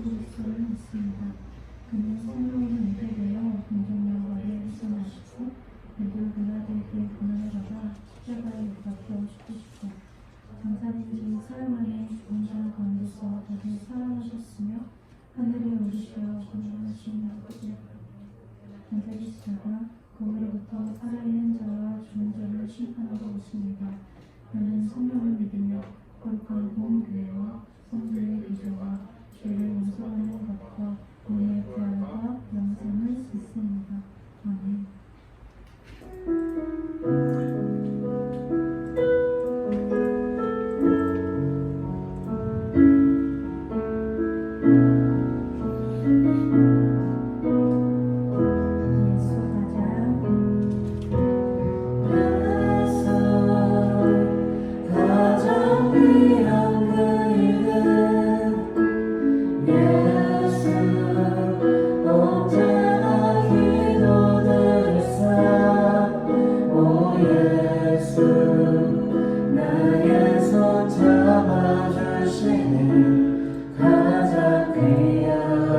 그리스도를 믿습니다. 그는 성령으로 잉태되어 공중령 마리아에서 나시고 본디오 빌라도에게 고난을 받아 십자가에 못 박혀 죽으시고 장사된 지 사흘 만에 죽은 자 가운데서 다시 살아나셨으며 하늘에 오르시어 건너가신 후에 안타리스다가 거기로부터 살아있는 자와 죽은 자를 심판하러 오십니다. 나는 성령을 믿으며 거룩한 공교회와 성도의 기도와 죄를 용서하는 것과 몸의 부활과 영생을 믿습니다. 아멘. 가장 귀한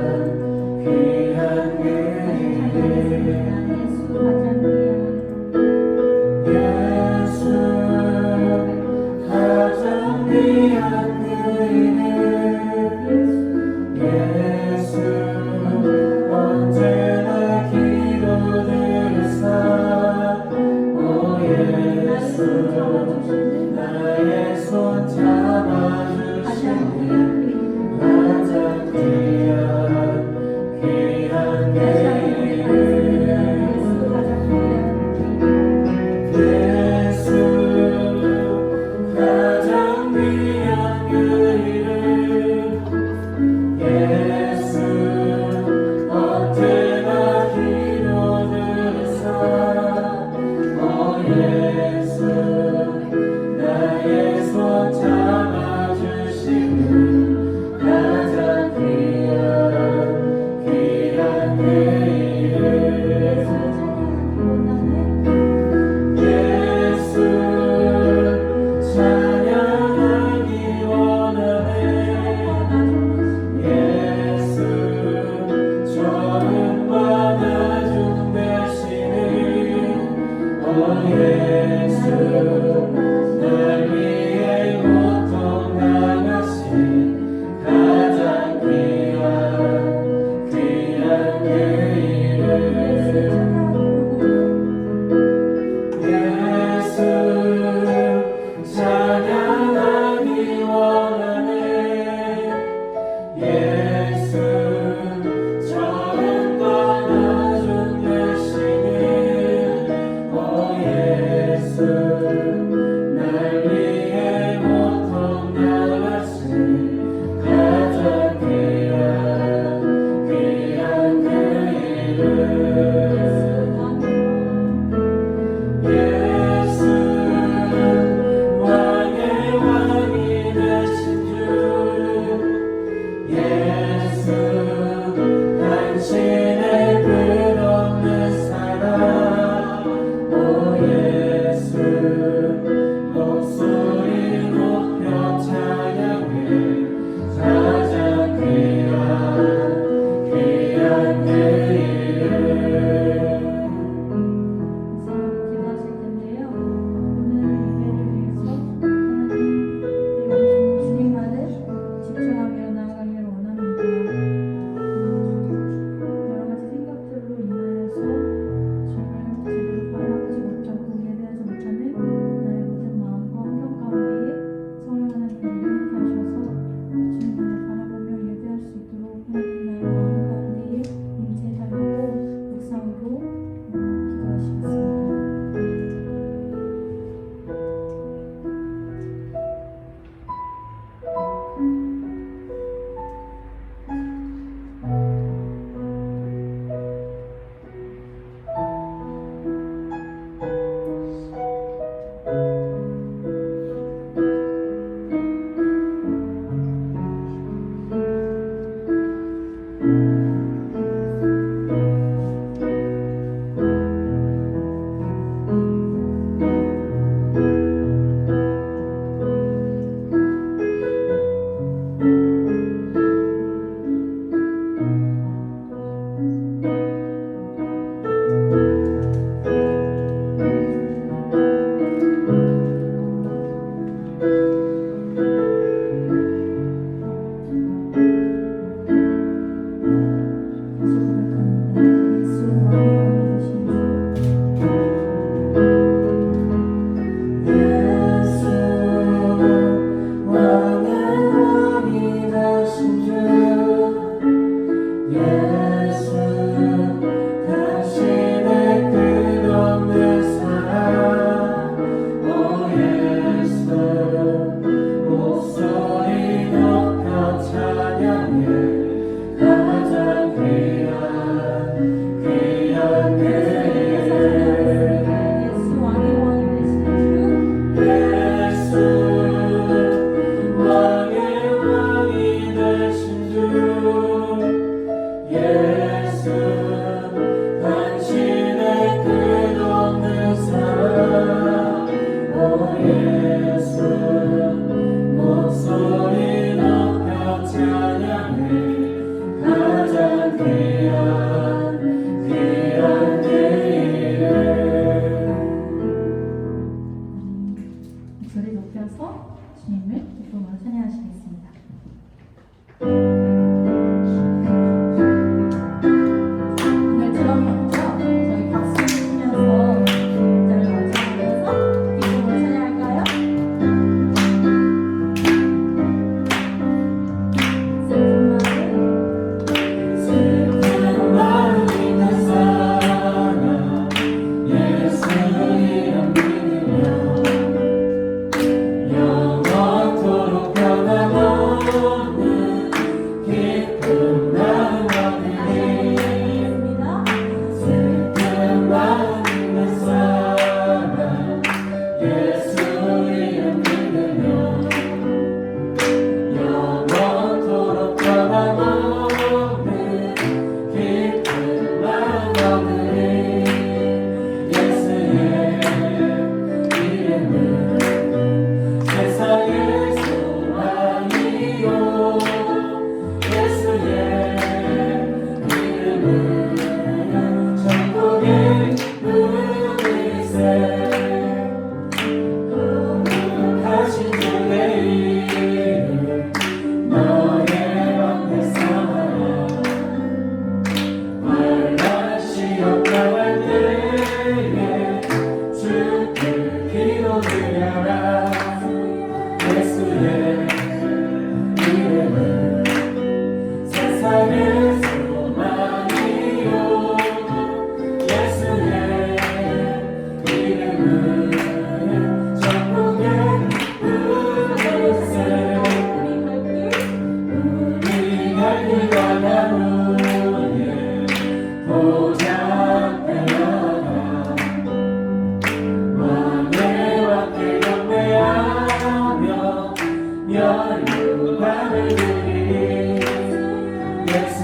예수 당신의 끝없는 사랑 오 예수 목소리 높여 찬양해 가장 귀한 그 일을 목소리 높여서 주님을 기쁨으로 찬양하시겠습니다. 오늘 드럼이 없죠? 저희 박수 치면서 박자를 맞춰가면서 기쁨으로 찬양할까요? 슬픈 마음 슬픈 마음 있는 사람 예수 이름 믿으며 영원토록 변함없는 기쁜 마음 얻으리 슬픈 마음 있는 사람 예수 이름 믿으며 영원토록 변함없는 기쁜 마음 얻으리 예수의 이름은 세상의 소망이요 예수의 이름은 천국의 문이세 거룩하신 주의 이름 너의 방패 삼아라 말라시 역당할 때에 주께 기도드려라 예수의 이름은 세상의 소망이요 예수의 이름은 천국의 문이세 우리 갈 길 가나무에 보좌 앞에 나가 왕의 왕께 경배하며 멸류관을 드리리 예수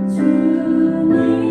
주님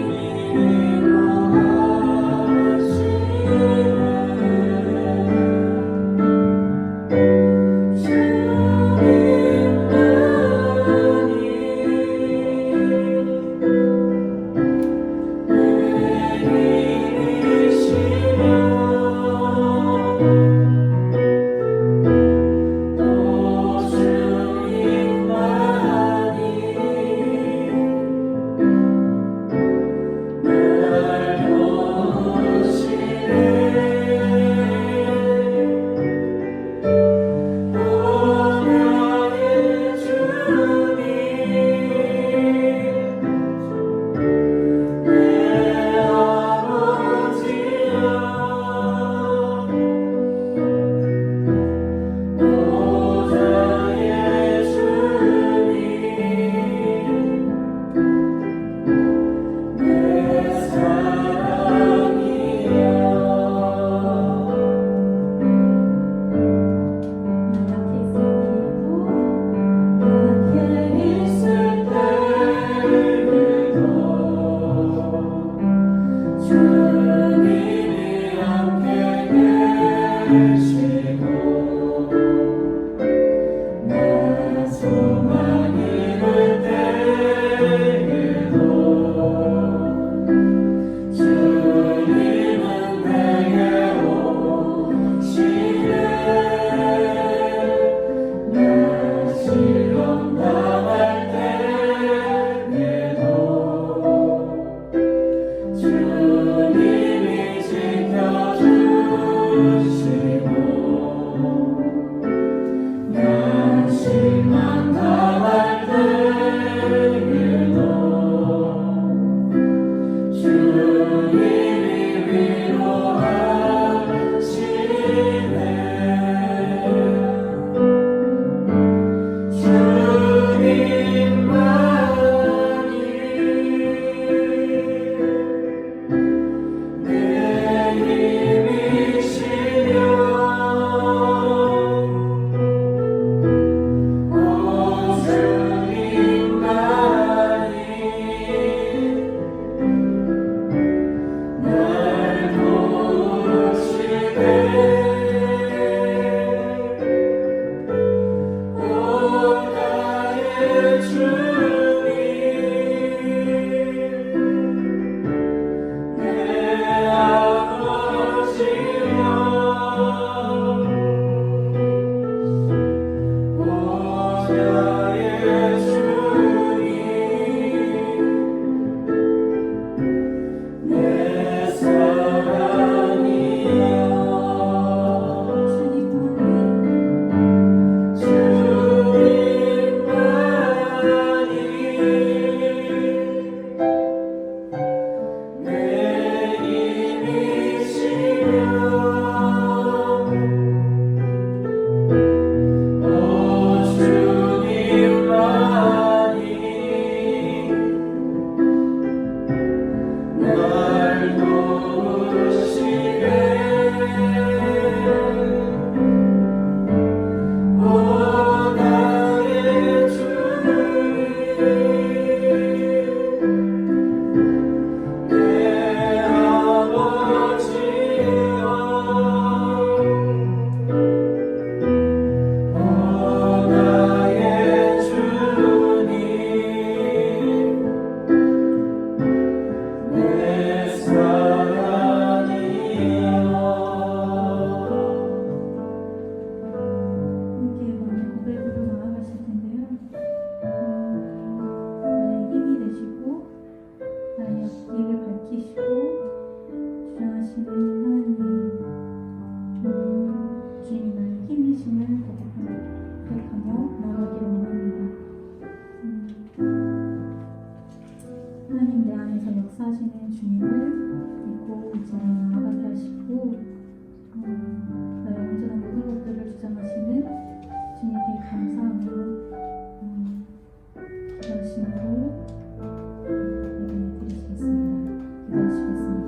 역사하시는 주님을 믿고 이 자리에 나아가게 하시고 나의 온전한 모든 것들을 주장하시는 주님께 감사하며 기도하심으로 예배 드리시겠습니다. 기도하시겠습니다.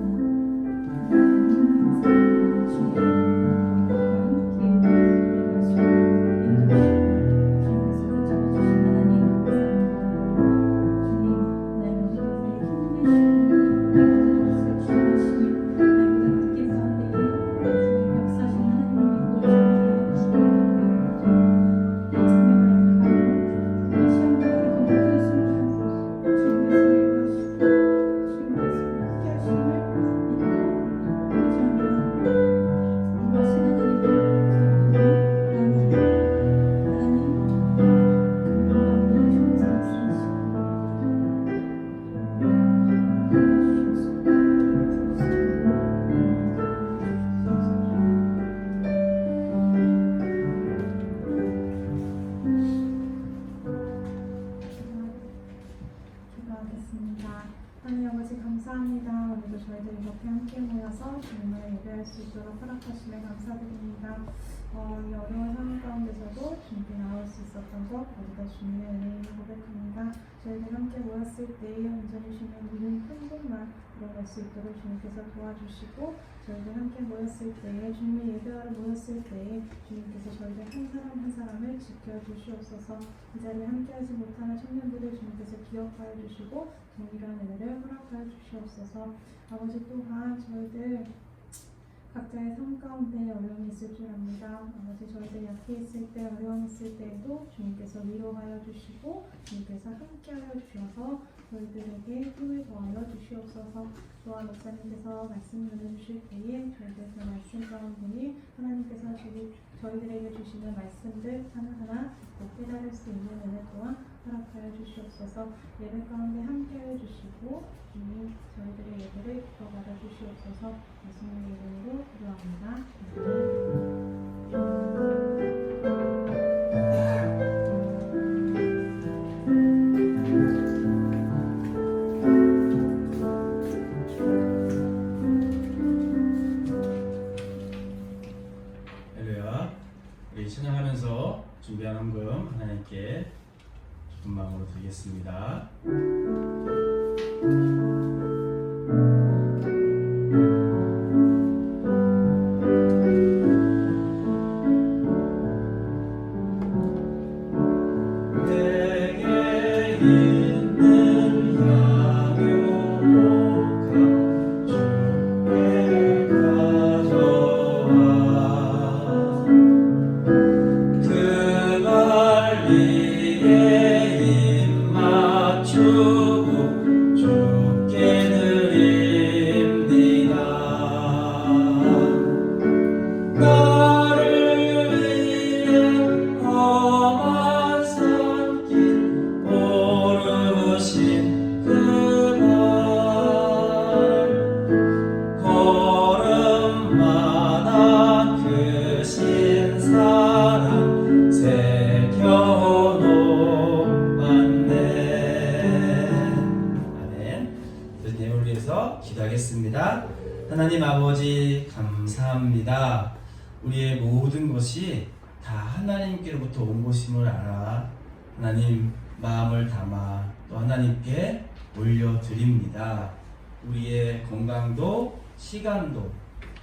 하나님 감사합니다. 주님의 영광, 기쁨, 예배하시고 인도하시고 주님께서 붙잡아주신 하나님 감사합니다. 주님 나의 모든 것에 힘내시고 나의 모든 것을 주장하시며 나의 모든 느낌 가운데 주님 역사하신 하나님을 믿고 기도하겠습니다. 하나님 아버지 감사합니다. 오늘도 저희들이 이렇게 함께 모여서 주님을 예배할 수 있도록 허락하시며 감사드립니다. 이 어려운 상황 가운데서도 주님께 나올 수 있었던 것 모두 다 주님의 은혜를 고백합니다. 저희들 함께 모였을 때에 온전히 주님의 이름 큰 곳만 들어갈 수 있도록 주님께서 도와주시고 저희들 함께 모였을 때에 주님의 예배하러 모였을 때에 주님께서 저희들 한 사람 한 사람을 지켜주시옵소서. 이 자리에 함께하지 못하는 청년들을 주님께서 기억하여 주시고 동일한 은혜를 허락하여 주시옵소서. 아버지 또한 저희들 각자의 삶 가운데 어려움이 있을 줄 압니다. 아버지 저희들 약해 있을 때 어려움 있을 때에도 주님께서 위로하여 주시고 주님께서 함께하여 주셔서 저희들에게 힘을 더하여 주시옵소서. 또한 목사님께서 말씀을 전해주실 때에 저희들 그 말씀 가운데 하나님께서 저희들에게 주시는 말씀들 하나하나 듣고 깨달을 수 있는 은혜 또한 허락하여 주시옵소서. 예배 가운데 함께하여 주시고 주님 저희들의 예배를 기뻐받아 주시옵소서. 예수님의 이름으로 기도합니다. 할렐루야. 우리 찬양하면서 준비한 헌금 하나님께 기쁜 마음으로 드리겠습니다. 기도하겠습니다. 하나님 아버지 감사합니다. 우리의 모든 것이 다 하나님께로부터 온 것임을 알아 하나님 마음을 담아 또 하나님께 올려드립니다. 우리의 건강도 시간도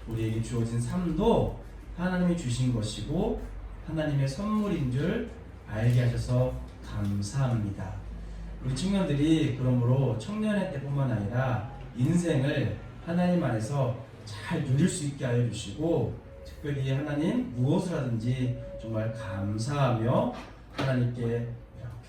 우리에게 주어진 삶도 하나님이 주신 것이고 하나님의 선물인 줄 알게 하셔서 감사합니다. 우리 청년들이 그러므로 청년의 때뿐만 아니라 인생을 하나님 안에서 잘 누릴 수 있게 하여 주시고 특별히 하나님 무엇을 하든지 정말 감사하며 하나님께 이렇게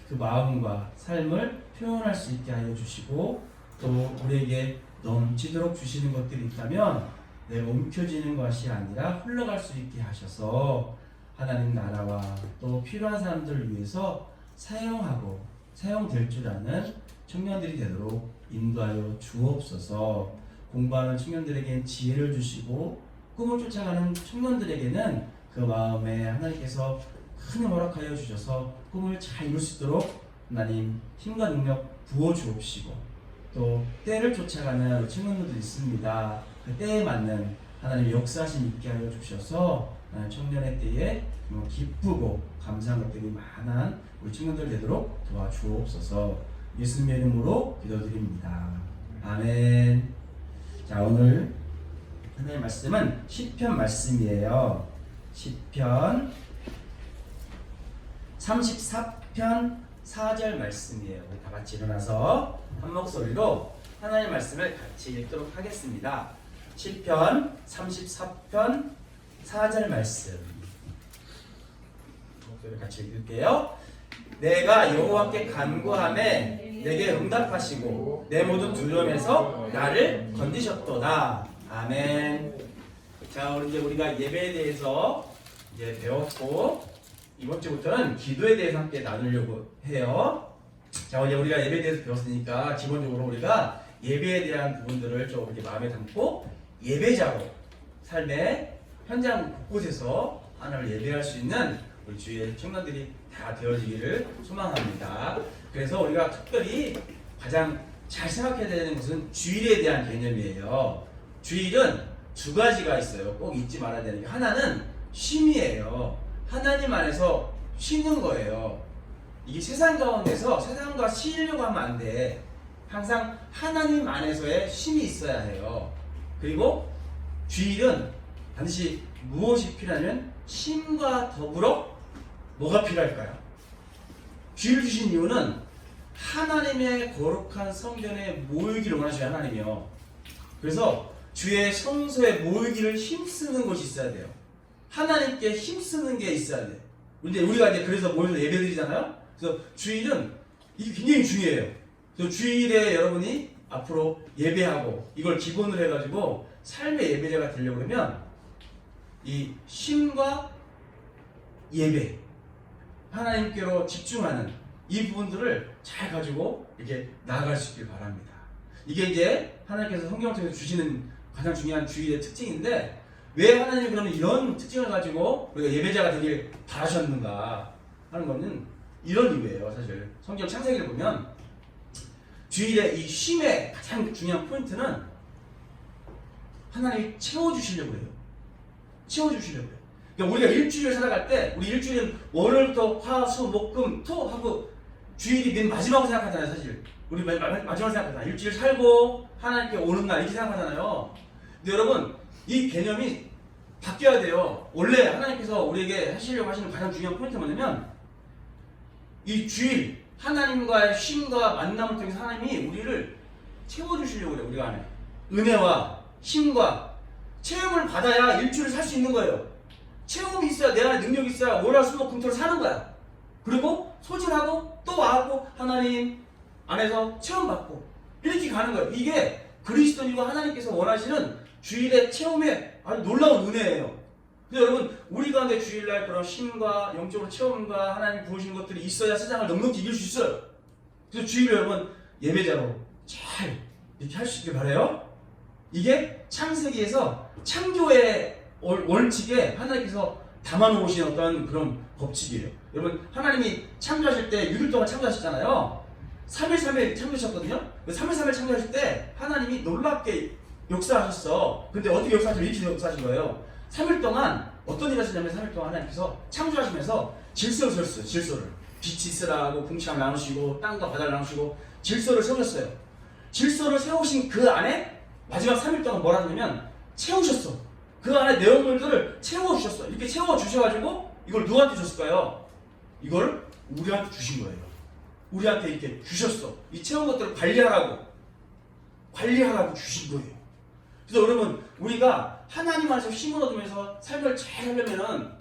그 마음과 삶을 표현할 수 있게 하여 주시고 또 우리에게 넘치도록 주시는 것들이 있다면 내가 움켜쥐는 것이 아니라 흘러갈 수 있게 하셔서 하나님 나라와 또 필요한 사람들을 위해서 사용될 줄 아는 청년들이 되도록 인도하여 주옵소서. 공부하는 청년들에게는 지혜를 주시고 꿈을 쫓아가는 청년들에게는 그 마음에 하나님께서 큰 허락하여 주셔서 꿈을 잘 이룰 수 있도록 하나님 힘과 능력 부어 주옵시고 또 때를 쫓아가는 친구들도 있습니다. 그 때에 맞는 하나님의 역사하심 있게 하여 주셔서 청년의 때에 기쁘고 감사한 것들이 많은 우리 친구들 되도록 도와주옵소서. 예수님의 이름으로 기도드립니다. 아멘. 자, 오늘 하나님의 말씀은 시편 말씀이에요. 시편 34편 4절 말씀이에요. 우리 다 같이 일어나서 한 목소리로 하나님의 말씀을 같이 읽도록 하겠습니다. 시편 34편 4절 말씀. 목소리를 같이 읽을게요. 내가 여호와께 간구하매 내게 응답하시고 내 모든 두려움에서 나를 건지셨도다. 아멘. 자, 이제 우리가 예배에 대해서 이제 배웠고 이번 주부터는 기도에 대해서 함께 나누려고 해요. 자, 이제 우리가 예배에 대해서 배웠으니까 기본적으로 우리가 예배에 대한 부분들을 좀 이렇게 마음에 담고 예배자로 삶의 현장 곳곳에서 하나님을 예배할 수 있는 우리 주위의 청년들이 다 되어지기를 소망합니다. 그래서 우리가 특별히 가장 잘 생각해야 되는 것은 주일에 대한 개념이에요. 주일은 두 가지가 있어요. 꼭 잊지 말아야 되는 게, 하나는 쉼이에요. 하나님 안에서 쉬는 거예요. 이게 세상 가운데서 세상과 쉬려고 하면 안 돼. 항상 하나님 안에서의 쉼이 있어야 해요. 그리고 주일은 반드시 무엇이 필요하냐면 쉼과 더불어 뭐가 필요할까요? 주일 주신 이유는 하나님의 거룩한 성전에 모이기를 원하셔요. 하나님이요. 그래서 주의 성소에 모이기를 힘쓰는 것이 있어야 돼요. 하나님께 힘쓰는 게 있어야 돼. 근데 우리가 이제 그래서 모여서 예배드리잖아요. 그래서 주일은 이게 굉장히 중요해요. 그래서 주일에 여러분이 앞으로 예배하고 이걸 기본으로 해가지고 삶의 예배자가 되려고 그러면 이 쉼과 예배, 하나님께로 집중하는 이 부분들을 잘 가지고 이렇게 나아갈 수 있길 바랍니다. 이게 이제 하나님께서 성경을 통해서 주시는 가장 중요한 주일의 특징인데, 왜 하나님이 그러면 이런 특징을 가지고 우리가 예배자가 되길 바라셨는가 하는 것은 이런 이유예요. 사실 성경 창세기를 보면 주일의 이 쉼의 가장 중요한 포인트는 하나님이 채워주시려고 해요. 채워주시려고 해요. 그러니까 우리가 일주일을 살아갈 때, 우리 일주일은 월요일부터 화, 수, 목, 금, 토 하고 주일이 맨 마지막으로 생각하잖아요. 사실 우리 맨 마지막으로 생각하잖아요. 일주일 살고 하나님께 오는 날 이렇게 생각하잖아요. 근데 여러분, 이 개념이 바뀌어야 돼요. 원래 하나님께서 우리에게 하시려고 하시는 가장 중요한 포인트가 뭐냐면, 이 주일 하나님과의 쉼과 만남을 통해서 하나님이 우리를 채워주시려고 해요. 우리가 안에 은혜와 쉼과 체험을 받아야 일주일을 살 수 있는 거예요. 체험이 있어야 내 안에 능력이 있어야 월화수목금토를 사는 거야. 그리고 소진하고 또 와갖고 하나님 안에서 체험받고 이렇게 가는 거예요. 이게 그리스도인과 하나님께서 원하시는 주일의 체험의 아주 놀라운 은혜예요. 그래서 여러분, 우리 가운데 주일날 그런 쉼과 영적으로 체험과 하나님 부으신 것들이 있어야 세상을 넉넉히 이길 수 있어요. 그래서 주일을 여러분 예배자로 잘 이렇게 할 수 있길 바라요. 이게 창세기에서 창조의 원칙에 하나님께서 담아놓으신 어떤 그런 법칙이에요. 여러분, 하나님이 창조하실 때 6일 동안 창조하셨잖아요. 3일 창조하셨거든요. 3일 창조하실 때 하나님이 놀랍게 역사하셨어. 근데 어떻게 역사하시면 이렇게 역사하신 거예요. 3일 동안 어떤 일을 하시냐면, 3일 동안 하나님께서 창조하시면서 질서를 세웠어요. 질서를. 빛이 있으라고 궁창을 나누시고 땅과 바다를 나누시고 질서를 세우셨어요. 질서를 세우신 그 안에 마지막 3일 동안 뭘 하냐면 채우셨어. 그 안에 내용물들을 채워주셨어. 이렇게 채워주셔가지고 이걸 누구한테 줬을까요? 이걸 우리한테 주신 거예요. 우리한테 이렇게 주셨어. 이 채운 것들을 관리하라고 주신 거예요. 그래서 여러분, 우리가 하나님 안에서 힘을 얻으면서 삶을 잘 하려면은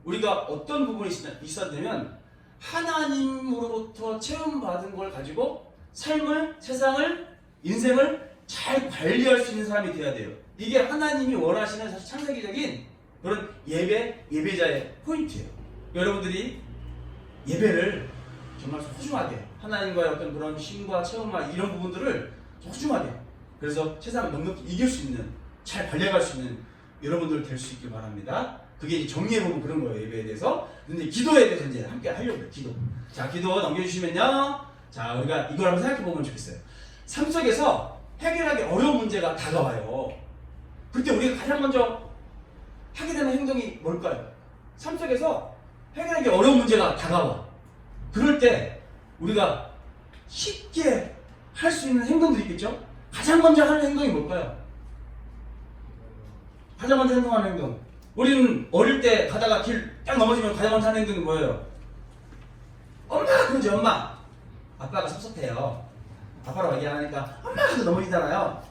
우리가 어떤 부분이 있어야 되면, 하나님으로부터 체험받은 걸 가지고 삶을, 세상을, 인생을 잘 관리할 수 있는 사람이 돼야 돼요. 이게 하나님이 원하시는 사실 창세기적인 그런 예배자의 포인트예요. 여러분들이 예배를 정말 소중하게, 하나님과의 어떤 그런 쉼과 체험과 이런 부분들을 소중하게, 그래서 세상을 넉넉히 이길 수 있는, 잘 관리할 수 있는 여러분들 될 수 있길 바랍니다. 그게 이제 정리해보면 그런 거예요. 예배에 대해서. 근데 기도에 대해서 이제 함께 하려고 해요. 기도. 자, 기도 넘겨주시면요. 자, 우리가 이걸 한번 생각해보면 좋겠어요. 삶 속에서 해결하기 어려운 문제가 다가와요. 그때 우리가 가장 먼저 하게 되는 행동이 뭘까요? 삶 속에서 해결하기 어려운 문제가 다가와. 그럴 때 우리가 쉽게 할 수 있는 행동들이 있겠죠? 가장 먼저 하는 행동이 뭘까요? 가장 먼저 행동하는 행동. 우리는 어릴 때 가다가 길 딱 넘어지면 가장 먼저 하는 행동이 뭐예요? 엄마! 그러지, 엄마. 아빠가 섭섭해요. 아빠라고 얘기 안 하니까 엄마! 하고 넘어지잖아요.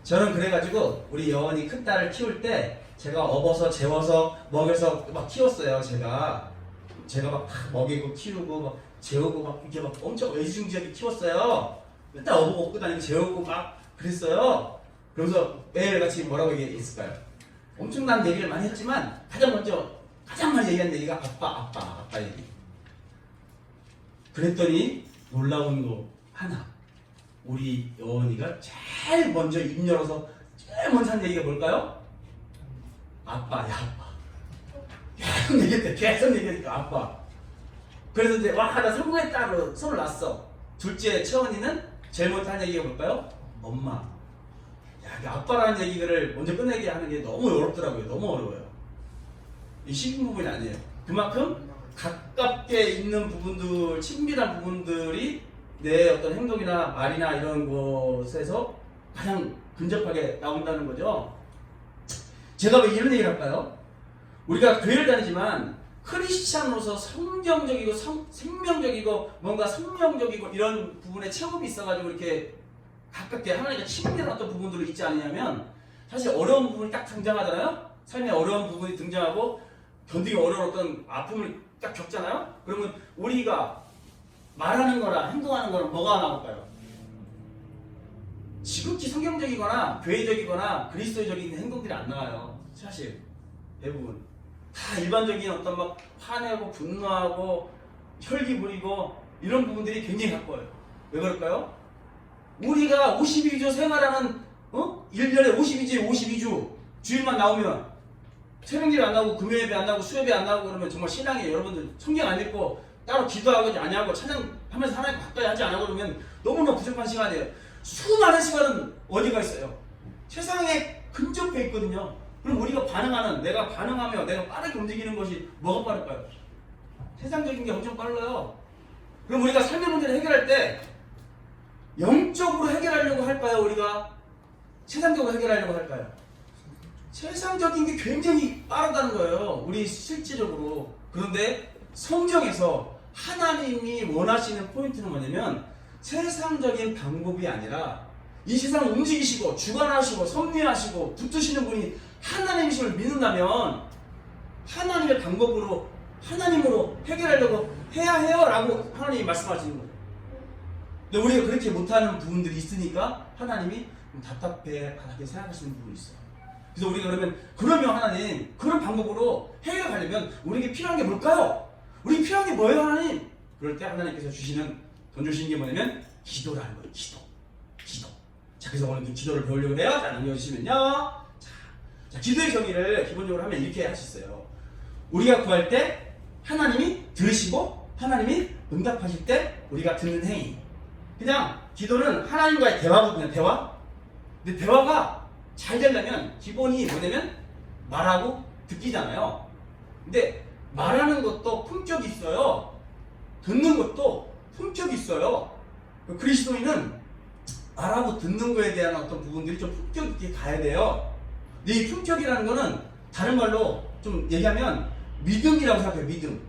저는 그래가지고 우리 여원이 큰 딸을 키울 때 제가 업어서 재워서 먹여서 막 키웠어요. 제가 막 먹이고 키우고 막 재우고 막 이렇게 막 엄청 애지중지하게 키웠어요. 맨날 업어 먹고 다니고 재우고 막 그랬어요. 그러면서 매일같이 뭐라고 얘기했을까요? 엄청난 얘기를 많이 했지만 가장 많이 얘기한 얘기가 아빠 얘기. 그랬더니 놀라운 거 하나. 우리 여원이가 제일 먼저 입 열어서 제일 먼저 한 얘기가 뭘까요? 아빠야, 아빠. 계속 얘기했으니까 아빠. 그래서 이제 나 성공의 딸로 손을 놨어. 둘째 채원이는 제일 먼저 한 얘기가 뭘까요? 엄마. 야, 아빠라는 얘기를 먼저 끝내게 하는 게 너무 어렵더라고요. 너무 어려워요. 이 쉬운 부분이 아니에요. 그만큼 가깝게 있는 부분들, 친밀한 부분들이 내 어떤 행동이나 말이나 이런 것에서 가장 근접하게 나온다는 거죠. 제가 왜 이런 얘기를 할까요? 우리가 교회를 다니지만 크리스찬으로서 성경적이고 생명적이고 뭔가 성령적이고 이런 부분에 체험이 있어가지고 이렇게 가깝게 하나님과 친밀한 어떤 부분들이 있지 않느냐면 사실 어려운 부분이 딱 등장하잖아요. 삶에 어려운 부분이 등장하고 견디기 어려운 어떤 아픔을 딱 겪잖아요. 그러면 우리가 말하는 거나 행동하는 거는 뭐가 나올까요? 지극히 성경적이거나 교회적이거나 그리스도적인 행동들이 안 나와요. 사실 대부분 다 일반적인 어떤 막 화내고 분노하고 혈기 부리고 이런 부분들이 굉장히 가까워요. 왜 그럴까요? 우리가 52주 생활하는 1년에 52주 주일만 나오면 새벽예배 안 나오고 금요예배 안 나오고 수요예배 안 나오고 그러면 정말 신앙에 여러분들 성경 안 읽고 따로 기도하고 안 하고 찬양하면서 하나님 가까이 하지 안 하고 그러면 너무나 부족한 시간이에요. 수많은 시간은 어디가 있어요? 세상에 근접해 있거든요. 그럼 우리가 내가 반응하며 내가 빠르게 움직이는 것이 뭐가 빠를까요? 세상적인 게 엄청 빨라요. 그럼 우리가 삶의 문제를 해결할 때 영적으로 해결하려고 할까요? 우리가 세상적으로 해결하려고 할까요? 세상적인 게 굉장히 빠르다는 거예요. 우리 실질적으로. 그런데 성경에서 하나님이 원하시는 포인트는 뭐냐면 세상적인 방법이 아니라 이 세상을 움직이시고 주관하시고 섭리하시고 붙드시는 분이 하나님이심을 믿는다면 하나님의 방법으로 하나님으로 해결하려고 해야 해요 라고 하나님이 말씀하시는 거예요. 근데 우리가 그렇게 못하는 부분들이 있으니까 하나님이 좀 답답하게 생각하시는 부분이 있어요. 그래서 우리가 그러면 하나님 그런 방법으로 해결하려면 우리에게 필요한 게 뭘까요? 우리에게 필요한 게 뭐예요 하나님? 그럴 때 하나님께서 던져주시는 게 뭐냐면 기도라는 거예요. 기도. 자, 그래서 오늘 그 기도를 배우려고 해요. 자, 넘겨주시면요. 자, 기도의 정의를 기본적으로 하면 이렇게 할 수 있어요. 우리가 구할 때 하나님이 들으시고 하나님이 응답하실 때 우리가 듣는 행위. 그냥 기도는 하나님과의 대화거든요. 대화. 근데 대화가 잘 되려면 기본이 뭐냐면 말하고 듣기잖아요. 근데 말하는 것도 품격이 있어요. 듣는 것도 품격이 있어요. 그리스도인은 말하고 듣는 거에 대한 어떤 부분들이 좀 품격 있게 가야 돼요. 근데 이 품격이라는 거는 다른 말로 좀 얘기하면 믿음이라고 생각해요. 믿음.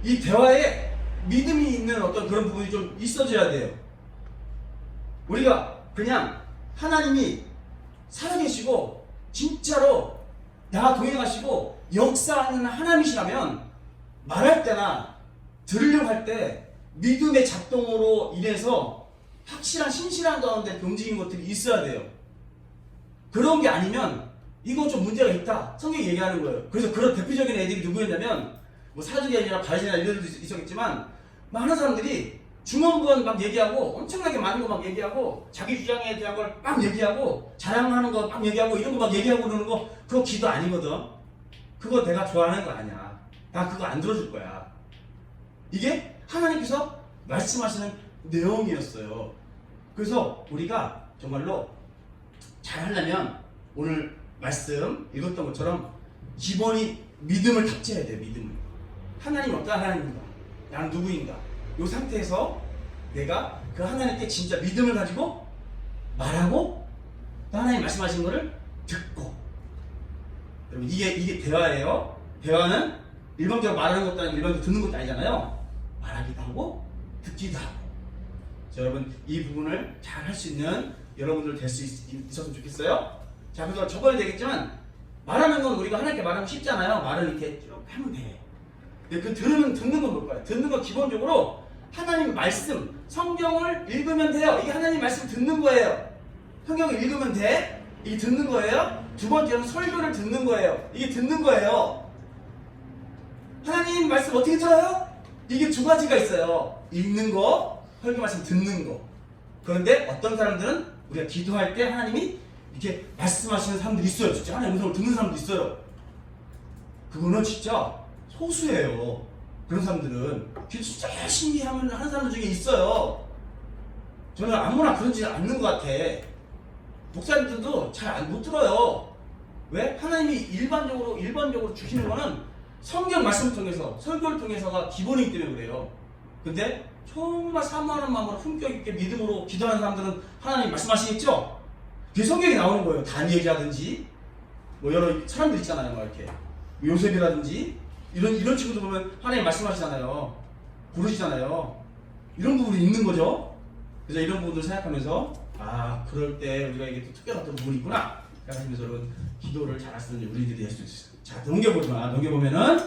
이 대화에 믿음이 있는 어떤 그런 부분이 좀 있어져야 돼요. 우리가 그냥 하나님이 살아계시고 진짜로 나와 동행하시고 역사하는 하나님이시라면 말할 때나 들으려고 할 때 믿음의 작동으로 인해서 확실한 신실한 가운데 움직이는 것들이 있어야 돼요. 그런 게 아니면 이거 좀 문제가 있다. 성경이 얘기하는 거예요. 그래서 그런 대표적인 애들이 누구였냐면 뭐 사주기 아니라 바리새나 이런 애들도 있었겠지만 많은 사람들이 중언부언 막 얘기하고 엄청나게 많은 거 막 얘기하고 자기 주장에 대한 걸 막 얘기하고 자랑하는 거 막 얘기하고 이런 거 막 얘기하고 그러는 거 그거 기도 아니거든. 그거 내가 좋아하는 거 아니야. 나 그거 안 들어줄 거야. 이게 하나님께서 말씀하시는 내용이었어요. 그래서 우리가 정말로 잘 하려면 오늘 말씀 읽었던 것처럼 기본이 믿음을 탑재해야 돼요. 믿음을. 하나님 어떤 하나님인가? 나는 누구인가? 이 상태에서 내가 그 하나님께 진짜 믿음을 가지고 말하고 또 하나님 말씀하신 거를 듣고. 여러분 이게 대화예요. 대화는 일방적으로 말하는 것도 아니고 일방적으로 듣는 것도 아니잖아요. 말하기도 하고 듣기도 하고. 자, 여러분 이 부분을 잘 할 수 있는 여러분들 될 수 있었으면 좋겠어요. 자, 그래서 적어야 되겠지만 말하는 건 우리가 하나님께 말하면 쉽잖아요. 말을 이렇게 쭉 하면 돼. 근데 그 듣는 건 뭘까요? 듣는 건 기본적으로 하나님 말씀, 성경을 읽으면 돼요. 이게 하나님 말씀 듣는 거예요. 성경을 읽으면 돼. 이게 듣는 거예요. 두 번째는 설교를 듣는 거예요. 이게 듣는 거예요. 하나님 말씀 어떻게 들어요? 이게 두 가지가 있어요. 읽는 거, 설교 말씀 듣는 거. 그런데 어떤 사람들은 우리가 기도할 때 하나님이 이렇게 말씀하시는 사람들이 있어요. 진짜 하나님 음성을 듣는 사람도 있어요. 그거는 진짜 소수예요. 그런 사람들은 기도 진짜 열심히 하는 사람들 중에 있어요. 저는 아무나 그러지 않는 것 같아. 목사님들도 잘 못 들어요. 왜? 하나님이 일반적으로 주시는 거는 성경 말씀을 통해서, 설교를 통해서가 기본이기 때문에 그래요. 근데 정말 사모하는 마음으로 품격 있게 믿음으로 기도하는 사람들은 하나님 말씀하시겠죠? 그게 성경에 나오는 거예요. 다니엘이라든지 뭐 여러 사람들 있잖아요. 막 이렇게 요셉이라든지 이런 친구들 보면 하나님 말씀하시잖아요. 부르시잖아요. 이런 부분이 있는 거죠. 그래서 이런 부분들 생각하면서 그럴 때 우리가 이게 또 특별한 어떤 부분이 있구나 생각하시면서 여러분 기도를 잘할 수 있는 우리들이 할 수 있어요. 자, 넘겨보면은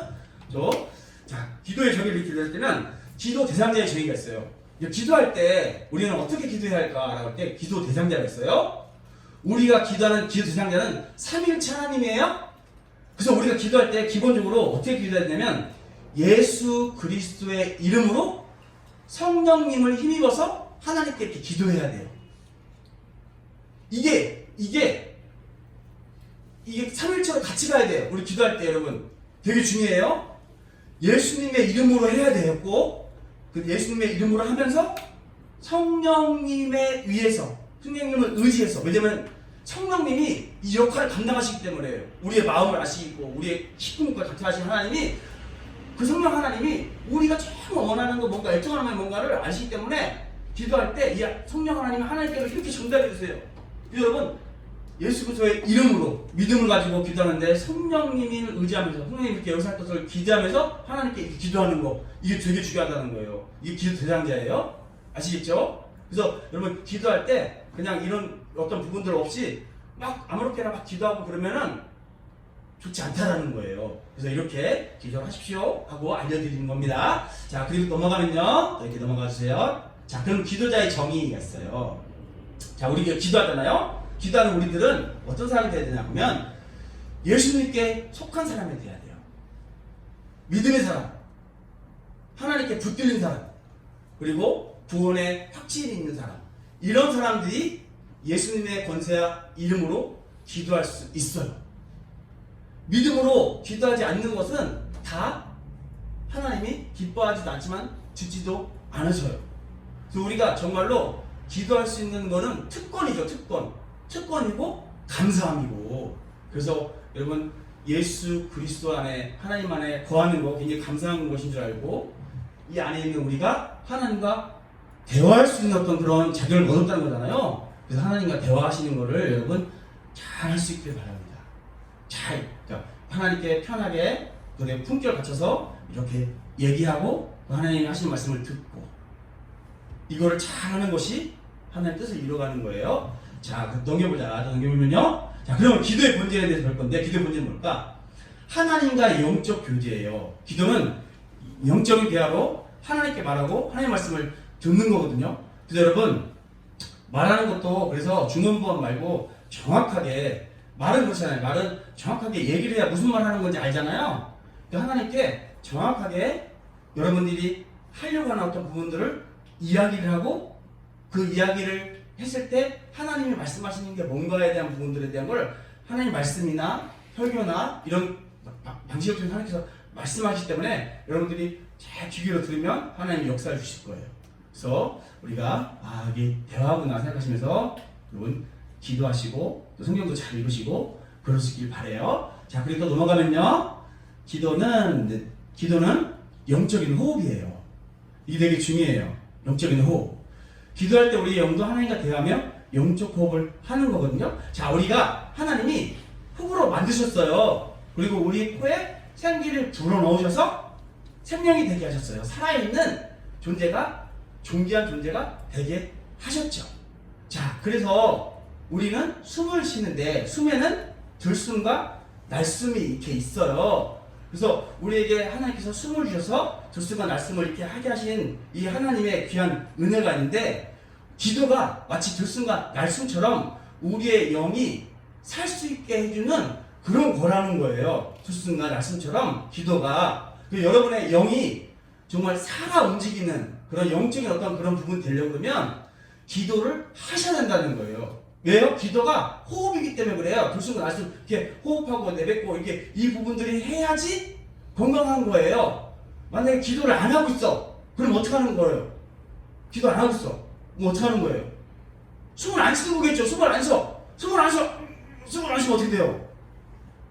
기도의 정의를 이렇게 될 때는 기도 대상자의 정의가 있어요. 기도할 때 우리는 어떻게 기도해야 할까라고 할 때 기도 대상자가 있어요. 우리가 기도하는 기도 대상자는 삼위일체 하나님이에요. 그래서 우리가 기도할 때 기본적으로 어떻게 기도해야 되냐면 예수 그리스도의 이름으로 성령님을 힘입어서 하나님께 이렇게 기도해야 돼요. 이게 삼일체로 같이 가야 돼요. 우리 기도할 때 여러분 되게 중요해요. 예수님의 이름으로 해야 돼요. 꼭 그 예수님의 이름으로 하면서 성령님에 의해서 성령님을 의지해서. 왜냐면 성령님이 이 역할을 감당하시기 때문에 우리의 마음을 아시고 우리의 기쁨과 같이 하신 하나님이 그 성령 하나님이 우리가 참 원하는 거 뭔가 애통하는 뭔가를 아시기 때문에 기도할 때 이 성령 하나님이 하나님께로 이렇게 전달해 주세요. 여러분 예수 그리스도의 이름으로 믿음을 가지고 기도하는데 성령님을 의지하면서 성령님 이렇게 역사할 것을 기대하면서 하나님께 이렇게 기도하는 거 이게 되게 중요하다는 거예요. 이게 기도 대상자예요. 아시겠죠? 그래서 여러분 기도할 때 그냥 이런 어떤 부분들 없이 막 아무렇게나 막 기도하고 그러면은 좋지 않다라는 거예요. 그래서 이렇게 기도를 하십시오 하고 알려드리는 겁니다. 자, 그리고 넘어가면요. 이렇게 넘어가 주세요. 자, 그럼 기도자의 정의가 있어요. 자, 우리 기도하잖아요. 기도하는 우리들은 어떤 사람이 돼야 되냐 하면 예수님께 속한 사람이 돼야 돼요. 믿음의 사람, 하나님께 붙들린 사람, 그리고 구원의 확신이 있는 사람. 이런 사람들이 예수님의 권세와 이름으로 기도할 수 있어요. 믿음으로 기도하지 않는 것은 다 하나님이 기뻐하지도 않지만 듣지도 않으셔요. 그래서 우리가 정말로 기도할 수 있는 거는 특권이죠. 특권이고 감사함이고. 그래서 여러분 예수 그리스도 안에 하나님 안에 거하는 거 굉장히 감사한 것인 줄 알고 이 안에 있는 우리가 하나님과 대화할 수 있는 어떤 그런 자격을 얻었다는 거잖아요. 그래서 하나님과 대화하시는 거를 여러분 잘 할 수 있길 바랍니다. 그러니까 하나님께 편하게 그의 품격을 갖춰서 이렇게 얘기하고 하나님이 하시는 말씀을 듣고 이거를 잘 하는 것이 하나님의 뜻을 이루어가는 거예요. 자, 넘겨보면요. 자, 그러면 기도의 본질에 대해서 볼 건데 기도의 본질은 뭘까? 하나님과 영적 교제예요. 기도는 영적인 대화로 하나님께 말하고 하나님의 말씀을 듣는 거거든요. 그래서 여러분 말하는 것도 그래서 중언부언 말고 정확하게 말은 그렇잖아요. 말은 정확하게 얘기를 해야 무슨 말 하는 건지 알잖아요. 하나님께 정확하게 여러분들이 하려고 하는 어떤 부분들을 이야기를 하고 그 이야기를 했을 때 하나님이 말씀하시는 게 뭔가에 대한 부분들에 대한 걸 하나님 말씀이나 설교나 이런 방식을 통해서 하나님께서 말씀하시기 때문에 여러분들이 잘 귀 기울여 들으면 하나님이 역사를 주실 거예요. 그래서 우리가 이게 대화구나 생각하시면서 여러분 기도하시고 또 성경도 잘 읽으시고 그러시길 바래요. 자, 그리고 또 넘어가면요. 기도는 영적인 호흡이에요. 이게 되게 중요해요. 영적인 호흡. 기도할 때 우리 영도 하나님과 대화하며 영적 호흡을 하는 거거든요. 자, 우리가 하나님이 흙으로 만드셨어요. 그리고 우리 코에 생기를 불어넣으셔서 생명이 되게 하셨어요. 살아있는 존재가, 존귀한 존재가 되게 하셨죠. 자, 그래서 우리는 숨을 쉬는데 숨에는 들숨과 날숨이 이렇게 있어요. 그래서 우리에게 하나님께서 숨을 주셔서 들숨과 날숨을 이렇게 하게 하신 이 하나님의 귀한 은혜가 있는데, 기도가 마치 들숨과 날숨처럼 우리의 영이 살 수 있게 해주는 그런 거라는 거예요. 들숨과 날숨처럼 기도가. 여러분의 영이 정말 살아 움직이는 그런 영적인 어떤 그런 부분이 되려고 그러면 기도를 하셔야 된다는 거예요. 왜요? 기도가 호흡이기 때문에 그래요. 들숨과 날숨 이렇게 호흡하고 내뱉고 이렇게 이 부분들이 해야지 건강한 거예요. 만약에 기도를 안 하고 있어, 그럼 어떻게 하는 거예요? 기도 안 하고 있어, 그럼 어떻게 하는 거예요? 숨을 안 쉬는 거겠죠. 숨을 안 쉬면 어떻게 돼요?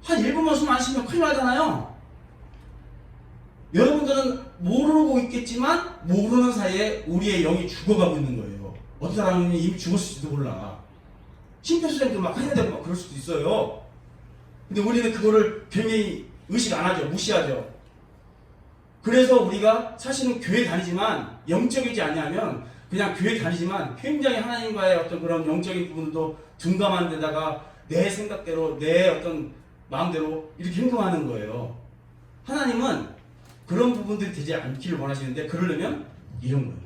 한 1분만 숨 안 쉬면 큰일 나잖아요. 여러분들은 모르고 있겠지만 모르는 사이에 우리의 영이 죽어가고 있는 거예요. 어떤 사람은 이미 죽었을지도 몰라. 심폐소생도 막 해야 되고 막 그럴 수도 있어요. 근데 우리는 그거를 굉장히 의식 안 하죠. 무시하죠. 그래서 우리가 사실은 교회 다니지만 영적이지 않냐면 그냥 교회 다니지만 굉장히 하나님과의 어떤 그런 영적인 부분도 둔감한 데다가 내 생각대로 내 어떤 마음대로 이렇게 행동하는 거예요. 하나님은 그런 부분들이 되지 않기를 원하시는데, 그러려면 이런 거예요.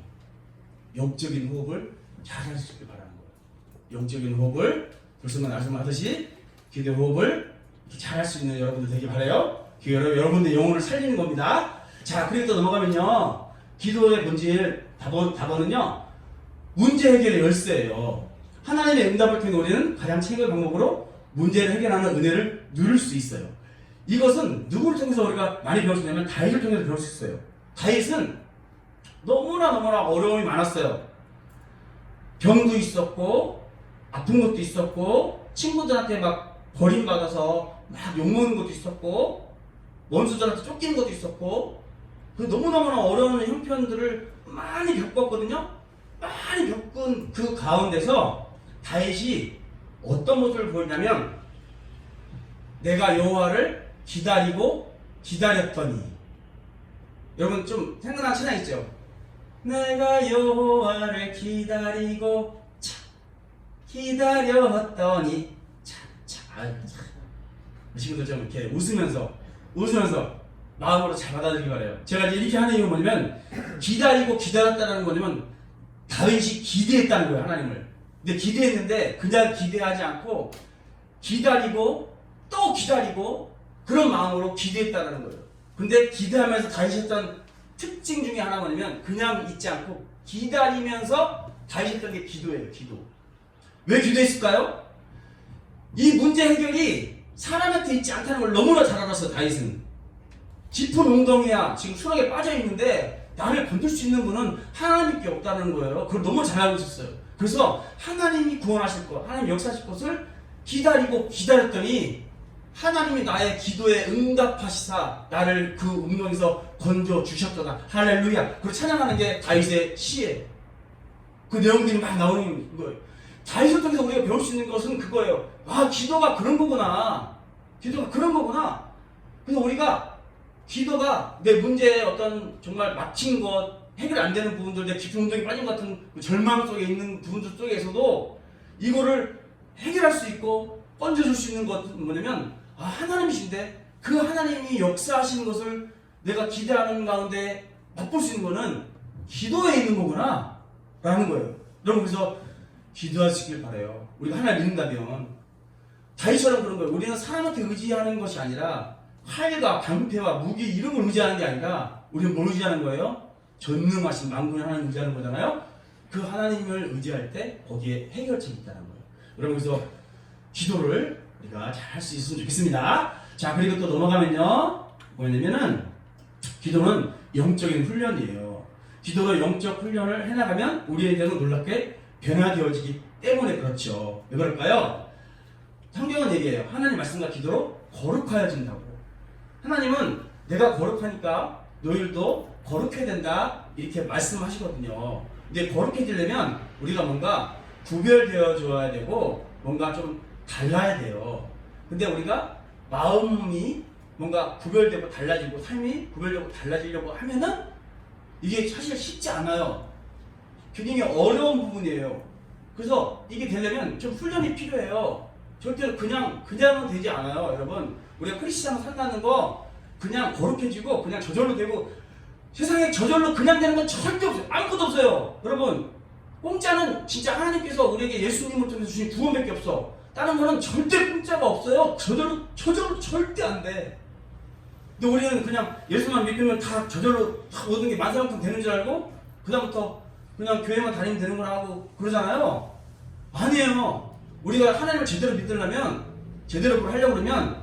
영적인 호흡을 잘 할 수 있길 바라는 거예요. 영적인 호흡을 들숨과 날숨을 하듯이 기도 호흡을 잘 할 수 있는 여러분들 되길 바라요. 여러분들의 영혼을 살리는 겁니다. 자, 그리고 또 넘어가면요. 기도의 본질 답원은요. 문제 해결의 열쇠예요. 하나님의 응답을 통해 우리는 가장 최고의 방법으로 문제를 해결하는 은혜를 누릴 수 있어요. 이것은 누구를 통해서 우리가 많이 배울 수 있냐면 다윗을 통해서 배울 수 있어요. 다윗은 너무나 어려움이 많았어요. 병도 있었고 아픈 것도 있었고 친구들한테 막 버림받아서 막 욕먹는 것도 있었고 원수들한테 쫓기는 것도 있었고, 너무너무나 어려운 형편들을 많이 겪었거든요. 많이 겪은 그 가운데서 다윗이 어떤 모습을 보이냐면, 내가 여호와를 기다렸더니. 여러분 좀 생각나는 찬양 있죠? 내가 여호와를 기다렸더니 친구들 좀 이렇게 웃으면서 마음으로 잘 받아들이기 바래요. 제가 이제 이렇게 하는 이유는 뭐냐면, 기다렸다는 거냐면 다윗이 기대했다는 거예요, 하나님을. 근데 기대했는데 그냥 기대하지 않고 기다리고 또 기다리고 그런 마음으로 기대했다는 거예요. 근데 기대하면서 다윗이 했던 특징 중에 하나가 뭐냐면, 그냥 있지 않고 기다리면서 다윗이 했던 게 기도예요. 기도. 왜 기도했을까요? 이 문제 해결이 사람한테 있지 않다는 걸 너무나 잘 알았어요. 다윗은 깊은 웅덩이야, 지금 수렁에 빠져있는데 나를 건들 수 있는 분은 하나님께 없다는 거예요. 그걸 너무 잘 알고 있었어요. 그래서 하나님이 구원하실 것, 하나님 역사하실 것을 기다렸더니 하나님이 나의 기도에 응답하시사 나를 그 웅덩이에서 건져 주셨도다. 할렐루야. 그리고 찬양하는 게 다윗의 시예요. 그 내용들이 막 나오는 거예요. 다윗을 통해서 우리가 배울 수 있는 것은 그거예요. 기도가 그런 거구나. 그래서 우리가 기도가 내 문제의 어떤 정말 막힌 것, 해결 안 되는 부분들, 내 깊은 웅덩이 빠진 것 같은 절망 속에 있는 부분들 속에서도 이거를 해결할 수 있고 건져줄 수 있는 것은 뭐냐면, 하나님이신데 그 하나님이 역사하시는 것을 내가 기대하는 가운데 맛볼 수 있는 거는 기도에 있는 거구나 라는 거예요. 여러분, 그래서 기도하시길 바라요. 우리가 하나님 믿는다면 다윗처럼 그런 거예요. 우리는 사람한테 의지하는 것이 아니라 활과 방패와 무기 이런 걸 의지하는 게 아니라 우리는 뭘 의지하는 거예요? 전능하신 만군의 하나님 의지하는 거잖아요. 그 하나님을 의지할 때 거기에 해결책이 있다는 거예요. 여러분, 그래서 기도를 우리가 잘 할 수 있으면 좋겠습니다. 자, 그리고 또 넘어가면요, 뭐냐면은 기도는 영적인 훈련이에요. 기도로 영적 훈련을 해나가면 우리의 인생은 놀랍게 변화되어지기 때문에 그렇죠. 왜 그럴까요? 성경은 얘기해요. 하나님 말씀과 기도로 거룩하여진다고. 하나님은 내가 거룩하니까 너희들도 거룩해야 된다 이렇게 말씀하시거든요. 근데 거룩해지려면 우리가 뭔가 구별되어 줘야 되고 뭔가 좀 달라야 돼요. 근데 우리가 마음이 뭔가 구별되고 달라지고 삶이 구별되고 달라지려고 하면은 이게 사실 쉽지 않아요. 굉장히 어려운 부분이에요. 그래서 이게 되려면 좀 훈련이 필요해요. 절대로 그냥은 되지 않아요. 여러분, 우리가 크리스찬 산다는 거 그냥 거룩해지고 그냥 저절로 되고, 세상에 저절로 그냥 되는 건 절대 없어요. 아무것도 없어요. 여러분, 공짜는 진짜 하나님께서 우리에게 예수님을 통해서 주신 구원밖에 없어. 다른 거는 절대 공짜가 없어요. 저절로 절대 안 돼. 근데 우리는 그냥 예수만 믿으면 다 저절로 다 모든 게 만사만큼 되는 줄 알고 그다음부터 그냥 교회만 다니면 되는 거라 하고 그러잖아요. 아니에요. 우리가 하나님을 제대로 믿으려면, 제대로 하려고 그러면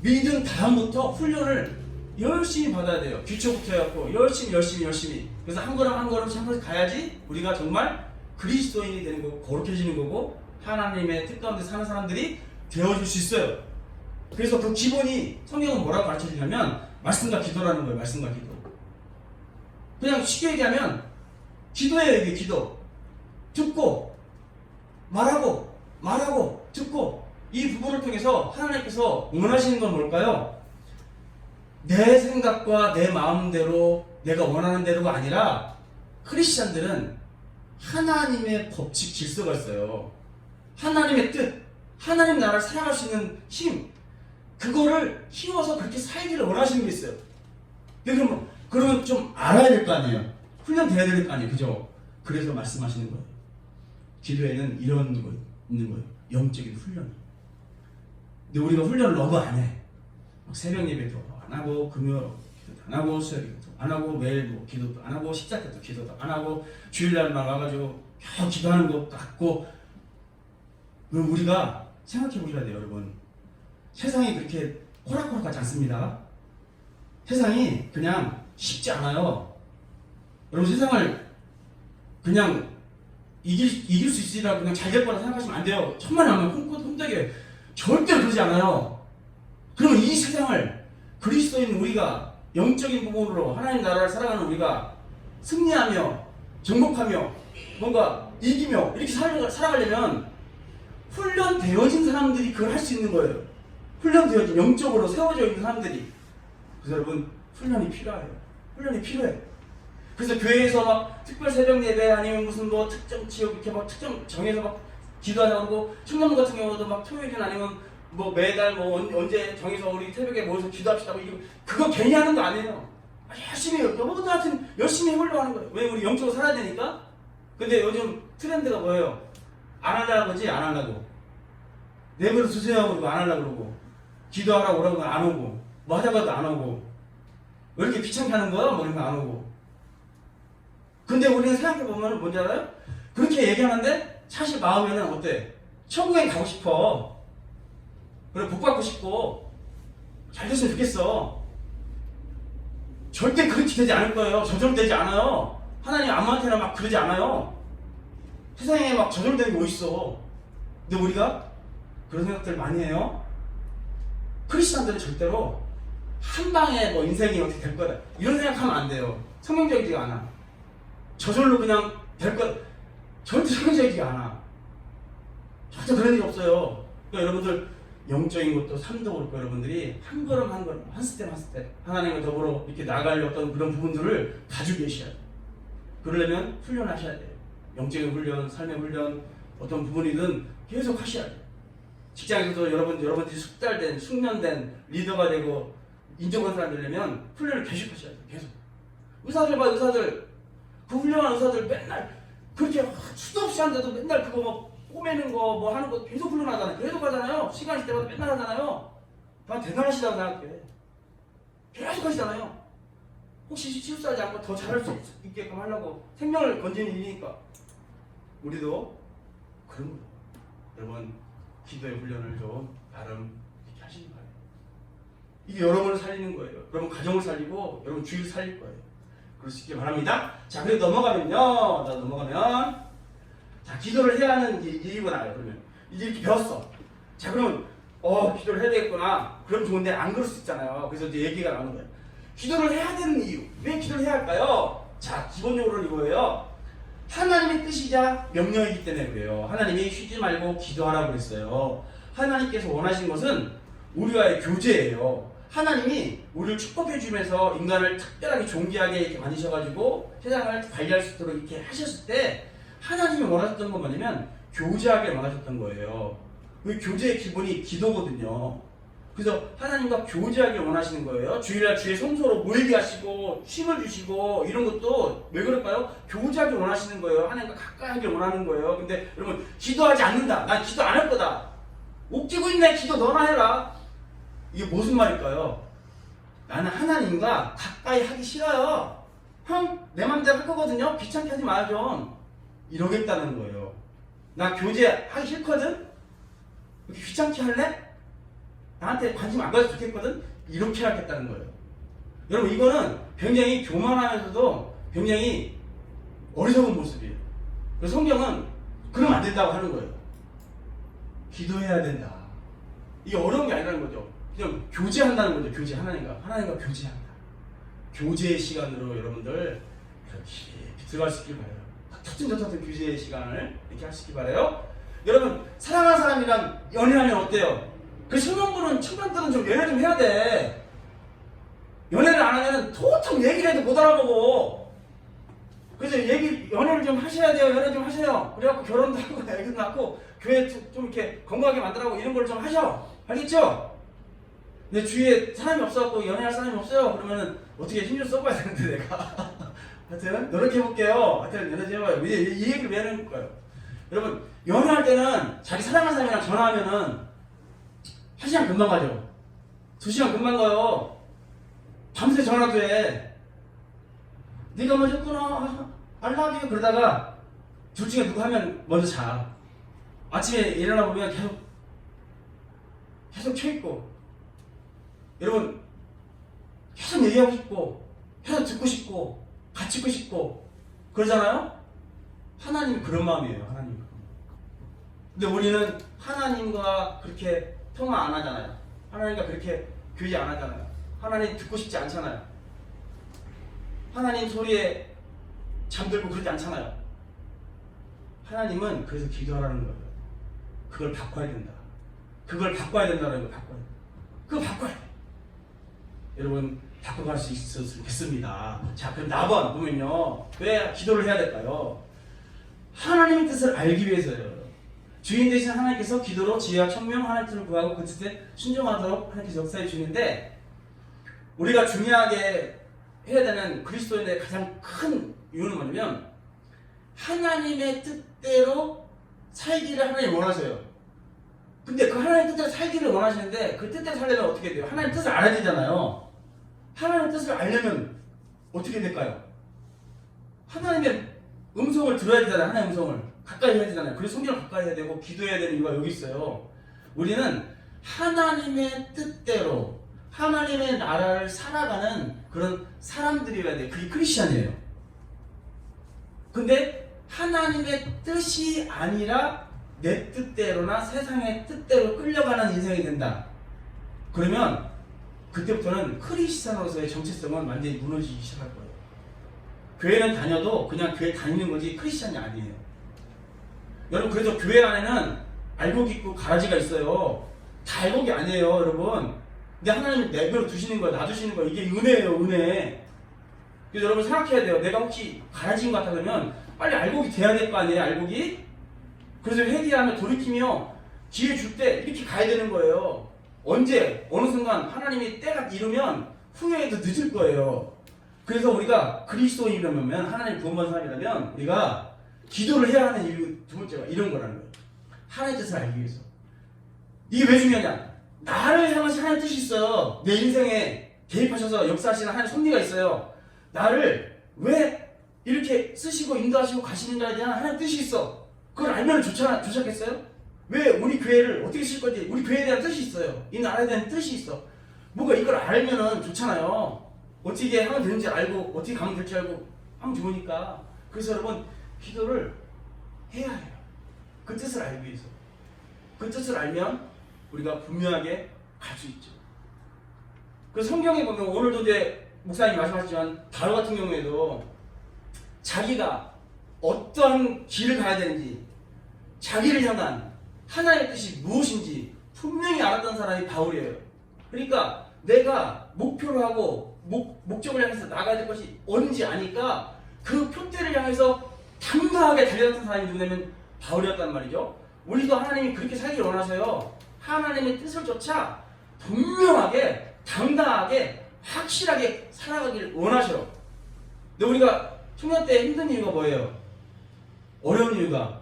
믿은 다음부터 훈련을 열심히 받아야 돼요. 기초부터 해갖고 열심히. 그래서 한 걸음 한 걸음 가야지 우리가 정말 그리스도인이 되는 거고 거룩해지는 거고 하나님의 뜻 가운데 사는 사람들이 되어줄 수 있어요. 그래서 그 기본이 성경은 뭐라고 가르쳐주냐면 말씀과 기도라는 거예요. 말씀과 기도. 그냥 쉽게 얘기하면 기도예요. 이게 기도. 듣고 말하고 듣고, 이 부분을 통해서 하나님께서 원하시는 건 뭘까요? 내 생각과 내 마음대로 내가 원하는 대로가 아니라 크리스찬들은 하나님의 법칙 질서가 있어요. 하나님의 뜻, 하나님 나라를 살아갈 수 있는 힘, 그거를 키워서 그렇게 살기를 원하시는 게 있어요. 그러면 좀 알아야 될 거 아니에요. 훈련돼야 될 거 아니에요. 그죠? 그래서 말씀하시는 거예요. 기도에는 이런 거 있는 거예요. 영적인 훈련. 근데 우리가 훈련을 너무 안 해. 새벽 예배도 안 하고, 금요 기도도 안 하고, 수요일 기도도 안 하고, 매일 뭐 기도도 안 하고, 십자 때도 기도도 안 하고, 주일날만 와가지고 겨우 기도하는 것 같고. 그럼 우리가 생각해 보셔야 돼요, 여러분. 세상이 그렇게 호락호락하지 않습니다. 세상이 그냥 쉽지 않아요. 여러분, 세상을 그냥 이길 수 있으리라고 그냥 잘 될 거라 생각하시면 안 돼요. 천만 하면 홈되게 절대로 그러지 않아요. 그러면 이 세상을 그리스도인 우리가 영적인 부분으로 하나님 나라를 살아가는 우리가 승리하며 정복하며 뭔가 이기며 이렇게 살아가려면 훈련되어진 사람들이 그걸 할 수 있는 거예요. 훈련되어진, 영적으로 세워져 있는 사람들이. 그래서 여러분, 훈련이 필요해요. 훈련이 필요해. 그래서 교회에서 막 특별 새벽 예배 아니면 무슨 뭐 특정 지역 이렇게 막 특정 정해서 막 기도하자고 하고, 청년부 같은 경우도 막 토요일이나 아니면 뭐 매달 뭐 언제 정해서 우리 새벽에 모여서 기도합시다. 그거 괜히 하는 거 아니에요. 열심히 해요. 여러분들 같은 열심히 해보려고 하는 거예요. 왜? 우리 영적으로 살아야 되니까. 근데 요즘 트렌드가 뭐예요? 안 하려고 하지, 안 하려고. 내버려 두세요 그러고 안 하려고 그러고, 기도하라고 그러고 안 오고, 뭐 하자고 해도 안 오고, 왜 이렇게 귀찮게 하는 거야? 뭐 이런 거 안 오고. 근데 우리는 생각해보면 뭔지 알아요? 그렇게 얘기하는데 사실 마음에는 어때? 천국에 가고 싶어. 그래, 복 받고 싶고 잘 됐으면 좋겠어. 절대 그렇게 되지 않을 거예요. 저절로 되지 않아요. 하나님 아무한테나 막 그러지 않아요. 세상에 막 저절로 되는 게 어딨어. 근데 우리가 그런 생각들 많이 해요. 크리스찬들은 절대로 한 방에 뭐 인생이 어떻게 될 거다 이런 생각하면 안 돼요. 성경적이지가 않아. 저절로 그냥 될 거, 절대 성경적이지가 않아. 절대 그런 일이 없어요. 그러니까 여러분들 영적인 것도 삶도 그렇고 여러분들이 한 걸음 한 걸음, 한 스텝 한 스텝 하나님과 더불어 이렇게 나아갈 어떤 그런 부분들을 가지고 계셔야 돼요. 그러려면 훈련하셔야 돼요. 영적인 훈련, 삶의 훈련, 어떤 부분이든 계속 하셔야 돼요. 직장에서도 여러분들이 숙달된, 숙련된 리더가 되고 인정한 사람 되려면 훈련을 계속 하셔야 돼요. 계속. 의사들 봐, 의사들. 그 훌륭한 의사들 맨날 그렇게 수도 없이 하는데도 맨날 그거 막 꼬매는 거 뭐 하는 거 계속 훌륭하잖아요. 계속 하잖아요. 시간 있을 때마다 맨날 하잖아요. 난 대단하시다고 생각해. 계속 하시잖아요. 혹시 실수하지 않고 더 잘할 수 있게끔 하려고 생명을 건지는 일이니까. 우리도 그런 거예요. 여러분, 기도의 훈련을 좀 나름 이렇게 하시는 거예요. 이게 여러분을 살리는 거예요. 여러분 가정을 살리고 여러분 주위를 살릴 거예요. 그러시기 바랍니다. 자, 그리고 넘어가면 자, 기도를 해야 하는 이유가 나요. 그러면 이제 이렇게 배웠어. 자, 그러면 기도를 해야 되겠구나. 그럼 좋은데 안 그럴 수 있잖아요. 그래서 이제 얘기가 나오는 거예요. 기도를 해야 되는 이유. 왜 기도를 해야 할까요? 자, 기본적으로는 이거예요. 하나님의 뜻이자 명령이기 때문에 그래요. 하나님이 쉬지 말고 기도하라고 그랬어요. 하나님께서 원하시는 것은 우리와의 교제예요. 하나님이 우리를 축복해 주면서 인간을 특별하게 존귀하게 이렇게 만드셔가지고 세상을 관리할 수 있도록 이렇게 하셨을 때 하나님이 원하셨던 건 뭐냐면 교제하게 원하셨던 거예요. 그 교제의 기본이 기도거든요. 그래서 하나님과 교제하기 원하시는 거예요. 주일날 주의 성소로 모이게 하시고 쉼을 주시고 이런 것도 왜 그럴까요? 교제하기 원하시는 거예요. 하나님과 가까이 하길 원하는 거예요. 근데 여러분 기도하지 않는다. 난 기도 안 할 거다. 웃기고 있네. 기도 너나 해라. 이게 무슨 말일까요? 나는 하나님과 가까이 하기 싫어요. 형, 내 맘대로 할 거거든요. 귀찮게 하지 마요 좀. 이러겠다는 거예요. 나 교제하기 싫거든? 이렇게 귀찮게 할래? 나한테 관심 안 가져도 좋겠거든? 이렇게 하겠다는 거예요. 여러분 이거는 굉장히 교만하면서도 굉장히 어리석은 모습이에요. 그래서 성경은 그러면 안 된다고 하는 거예요. 기도해야 된다. 이게 어려운 게 아니라는 거죠. 그냥 교제한다는 거죠. 교제, 하나님과 교제한다. 교제의 시간으로 여러분들 이렇게 들어갈 수 있길 바라요. 터튼 교제의 시간을 이렇게 할 수 있길 바라요. 여러분 사랑하는 사람이랑 연애하면 어때요? 그 청년들은 좀 연애 좀 해야 돼. 연애를 안 하면은 도통 얘기를 해도 못 알아보고. 그래서 연애를 좀 하셔야 돼요. 연애 좀 하세요. 그래갖고 결혼도 하고 애기도 낳고 교회 좀 이렇게 건강하게 만들라고 이런 걸 좀 하셔. 알겠죠? 근데 주위에 사람이 없어갖고 연애할 사람이 없어요. 그러면은 어떻게 힘을 써봐야 되는데 내가. 하여튼 노력해볼게요. 하여튼 연애 좀 해봐요. 이 얘기를 왜 하는 거예요? 여러분 연애할 때는 자기 사랑하는 사람이랑 전화하면은 1시간 금방 가죠. 2시간 금방 가요. 밤새 전화도 해. 네가 먼저 끊어. I love you. 그러다가 둘 중에 누구 하면 먼저 자. 아침에 일어나 보면 계속 켜있고. 여러분 계속 얘기하고 싶고 계속 듣고 싶고 같이 있고 싶고 그러잖아요? 하나님이 그런 마음이에요. 하나님이. 근데 우리는 하나님과 그렇게 통화 안 하잖아요. 하나님과 그렇게 교제 안 하잖아요. 하나님 듣고 싶지 않잖아요. 하나님 소리에 잠들고 그러지 않잖아요. 하나님은 그래서 기도하라는 거예요. 그걸 바꿔야 된다. 그걸 바꿔야 된다는 걸 바꿔야 돼. 그거 바꿔야 돼. 여러분 바꿔갈 수 있었으면 좋겠습니다. 자, 그럼 나번 보면요. 왜 기도를 해야 될까요? 하나님의 뜻을 알기 위해서요. 주인 되신 하나님께서 기도로 지혜와 청명 하나님 뜻을 구하고 그 뜻에 순종하도록 하나님께서 역사해 주시는데 우리가 중요하게 해야 되는 그리스도인의 가장 큰 이유는 뭐냐면 하나님의 뜻대로 살기를 하나님이 원하세요. 근데 그 하나님의 뜻대로 살기를 원하시는데 그 뜻대로 살려면 어떻게 돼요? 하나님의 뜻을 알아야 되잖아요. 하나님의 뜻을 알려면 어떻게 될까요? 하나님의 음성을 들어야 되잖아요. 하나님의 음성을 가까이 해야 되잖아요. 그래서 성경을 가까이 해야 되고 기도해야 되는 이유가 여기 있어요. 우리는 하나님의 뜻대로 하나님의 나라를 살아가는 그런 사람들이어야 돼요. 그게 크리스찬이에요. 근데 하나님의 뜻이 아니라 내 뜻대로나 세상의 뜻대로 끌려가는 인생이 된다. 그러면 그때부터는 크리스찬으로서의 정체성은 완전히 무너지기 시작할 거예요. 교회는 다녀도 그냥 교회 다니는 거지 크리스찬이 아니에요. 여러분 그래서 교회 안에는 알곡이 있고 가라지가 있어요. 다 알곡이 아니에요, 여러분. 근데 하나님이 내버려 두시는 거예요. 놔두시는 거예요. 이게 은혜예요, 은혜. 그래서 여러분 생각해야 돼요. 내가 혹시 가라지인 것 같다 그러면 빨리 알곡이 돼야 될 거 아니에요, 알곡이? 그래서 회개하며 돌이키며 기회 줄 때 이렇게 가야 되는 거예요. 언제 어느 순간 하나님이 때가 이르면 후회해도 늦을 거예요. 그래서 우리가 그리스도인이라면 하나님 구원받은 사람이라면 우리가 기도를 해야 하는 이유 두 번째가 이런 거라는 거예요. 하나님의 뜻을 알기 위해서. 이게 왜 중요하냐? 나를 향하신 하나님의 뜻이 있어요. 내 인생에 개입하셔서 역사하시는 하나님의 섭리가 있어요. 나를 왜 이렇게 쓰시고 인도하시고 가시는가에 대한 하나님의 뜻이 있어. 그걸 알면 좋겠어요? 왜 우리 교회를 어떻게 쓸 건지 우리 교회에 대한 뜻이 있어요. 이 나라에 대한 뜻이 있어. 뭔가 이걸 알면은 좋잖아요. 어떻게 하면 되는지 알고 어떻게 가면 될지 알고 하면 좋으니까. 그래서 여러분 기도를 해야 해요. 그 뜻을 알기 위해서. 그 뜻을 알면 우리가 분명하게 갈 수 있죠. 그 성경에 보면 오늘도 이제 목사님이 말씀하셨지만 바로 같은 경우에도 자기가 어떤 길을 가야 되는지 자기를 향한 하나님의 뜻이 무엇인지 분명히 알았던 사람이 바울이에요. 그러니까 내가 목표를 하고 목적을 향해서 나가야 될 것이 어딘지 아니까 그 표대를 향해서 당당하게 달려갔던 사람이 누구냐면 바울이었단 말이죠. 우리도 하나님이 그렇게 살기를 원하셔요. 하나님의 뜻을 쫓아 분명하게 당당하게 확실하게 살아가길 원하셔요. 근데 우리가 청년 때 힘든 이유가 뭐예요? 어려운 이유가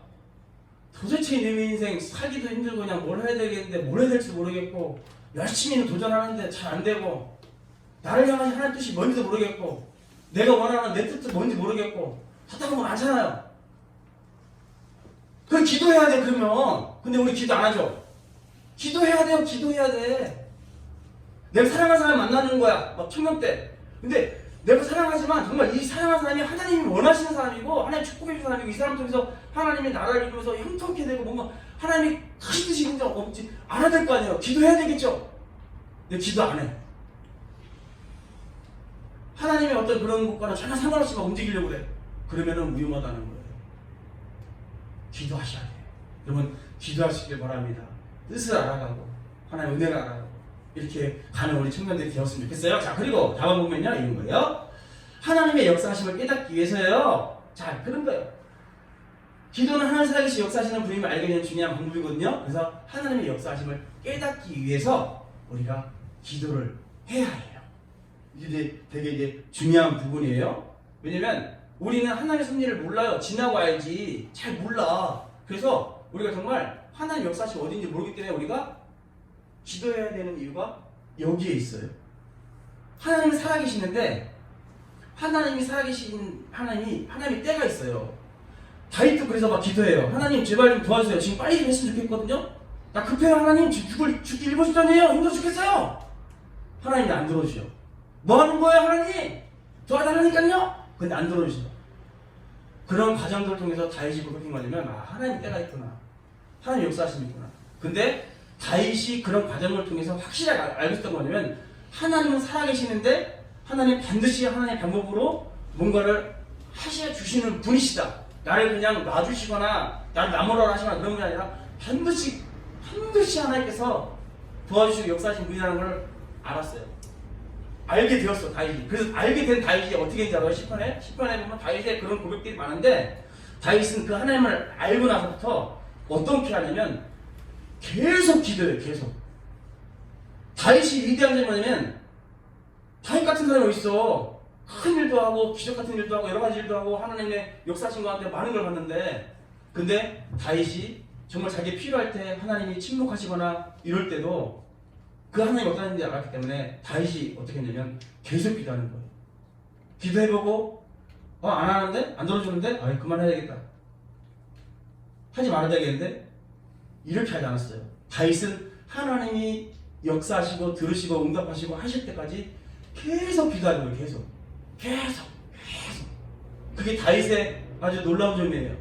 도대체 내 인생 살기도 힘들고 그냥 뭘 해야 되겠는데 뭘 해야 될지 모르겠고 열심히는 도전하는데 잘 안 되고 나를 향한 하나님 뜻이 뭔지도 모르겠고 내가 원하는 내 뜻도 뭔지 모르겠고 답답한 거 많잖아요. 그럼 기도해야 돼. 그러면 근데 우리 기도 안 하죠. 기도해야 돼요. 기도해야 돼. 내가 사랑하는 사람 만나는 거야. 막 청년 때. 근데 내가 사랑하지만 정말 이 사랑하는 사람이 하나님이 원하시는 사람이고 하나님 축복해 주는 사람이고 이 사람 통해서 하나님의 나라를 이루면서 형통케 되고 뭔가 하나님이 큰 뜻이 있는지 없지 알아야 될 거 아니에요. 기도해야 되겠죠. 근데 기도 안 해. 하나님의 어떤 그런 것과는 전혀 상관없이 막 움직이려고 그래. 그러면은 위험하다는 거예요. 기도하셔야 돼요. 여러분 기도하시길 바랍니다. 뜻을 알아가고 하나님의 은혜를 알아가고 이렇게 가는 우리 청년들이 되었으면 좋겠어요. 자, 그리고 다음 보면요 이런 거예요. 하나님의 역사하심을 깨닫기 위해서요. 자, 그런 거예요. 기도는 하나님 살아계신 역사하시는 분임을 알게 되는 중요한 방법이거든요. 그래서 하나님의 역사하심을 깨닫기 위해서 우리가 기도를 해야 해요. 이게 되게 중요한 부분이에요. 왜냐면 우리는 하나님의 섭리를 몰라요. 지나고 알지 잘 몰라. 그래서 우리가 정말 하나님 역사하심이 어딘지 모르기 때문에 우리가 기도해야 되는 이유가 여기에 있어요. 하나님은 살아계시는데 하나님이 살아계신 하나님이 때가 있어요. 다윗도 그래서 막 기도해요. 하나님 제발 좀 도와주세요. 지금 빨리 좀 했으면 좋겠거든요. 나 급해요. 하나님 죽기 1분 전이에요. 힘들어 죽겠어요. 하나님이 안 들어주셔. 뭐 하는 거예요 하나님? 도와달라니까요. 근데 안 들어주셔. 그런 과정들을 통해서 다윗이 그렇게 말하면 하나님 때가 있구나. 하나님 역사하심이 있구나. 근데 다윗이 그런 과정을 통해서 확실하게 알고 있었던 거냐면 하나님은 살아계시는데 하나님 반드시 하나님의 방법으로 뭔가를 하셔 주시는 분이시다. 나를 그냥 놔주시거나 나를 나무라고 하시거나 그런 게 아니라 반드시 하나님께서 도와주시고 역사하신 분이라는 걸 알았어요. 알게 되었어 다윗이. 그래서 알게 된 다윗이 어떻게 했는지 알아요? 10편에 보면 다윗의 그런 고백들이 많은데 다윗은 그 하나님을 알고 나서부터 어떻게 하냐면 계속 기도해요. 계속. 다윗이 위대한 점이 뭐냐면 다윗 같은 사람이 어딨어. 큰 일도 하고 기적 같은 일도 하고 여러 가지 일도 하고 하나님의 역사하신 가운데 많은 걸 봤는데 근데 다윗이 정말 자기 필요할 때 하나님이 침묵하시거나 이럴 때도 그 하나님 역사하는지 알았기 때문에 다윗이 어떻게 했냐면 계속 기도하는 거예요. 기도해보고 안 하는데? 안 들어주는데? 그만해야겠다. 하지 말아야 되겠는데? 이렇게 하지 않았어요. 다윗은 하나님이 역사하시고 들으시고 응답하시고 하실 때까지 계속 기도하는 거예요. 계속. 그게 다윗의 아주 놀라운 점이에요.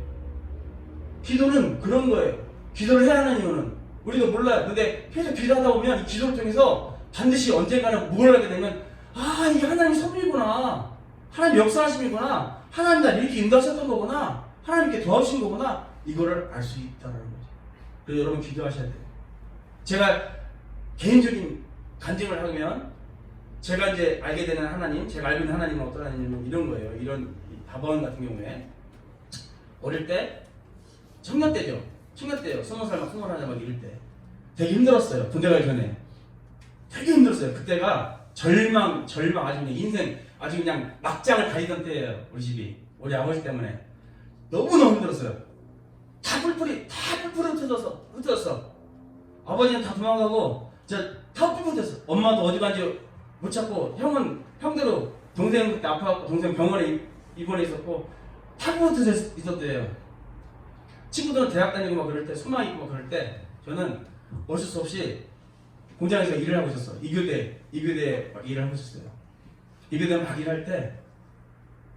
기도는 그런 거예요. 기도를 해야 하는 이유는 우리도 몰라요. 근데 계속 기도하다 보면 이 기도를 통해서 반드시 언젠가는 뭘 하게 되면 이게 하나님의 섭리구나. 하나님 역사하심이구나. 하나님 날 이렇게 인도하셨던 거구나. 하나님께 도와주신 거구나. 이거를 알 수 있다는 거죠. 그래서 여러분 기도하셔야 돼요. 제가 개인적인 간증을 하면 제가 이제 알게 되는 하나님, 제가 알고 있는 하나님은 어떤 하나님이냐면 이런 거예요. 이런 다번 같은 경우에 어릴 때 청년 때요. 20살 막 21살 막 이럴 때 되게 힘들었어요. 군대 가기 전에 되게 힘들었어요. 그때가 절망 아주 그냥 인생 아주 그냥 막장을 가리던 때예요. 우리 집이 우리 아버지 때문에 너무너무 힘들었어요. 다 뿔뿔이 흩어졌어. 아버지는 다 도망가고 다 뿔뿔이 흩어졌어. 엄마도 어디 간지 못 찾고 형은 형대로 동생 그때 아파갖고 동생 병원에 입원해 있었고 다 뿔뿔이 있었대요. 친구들은 대학 다니고 막 그럴 때 소망 있고 막 그럴 때 저는 어쩔 수 없이 공장에서 일을 하고 있었어요. 이교대 막 일을 하고 있었어요. 예배당 가기를 할 때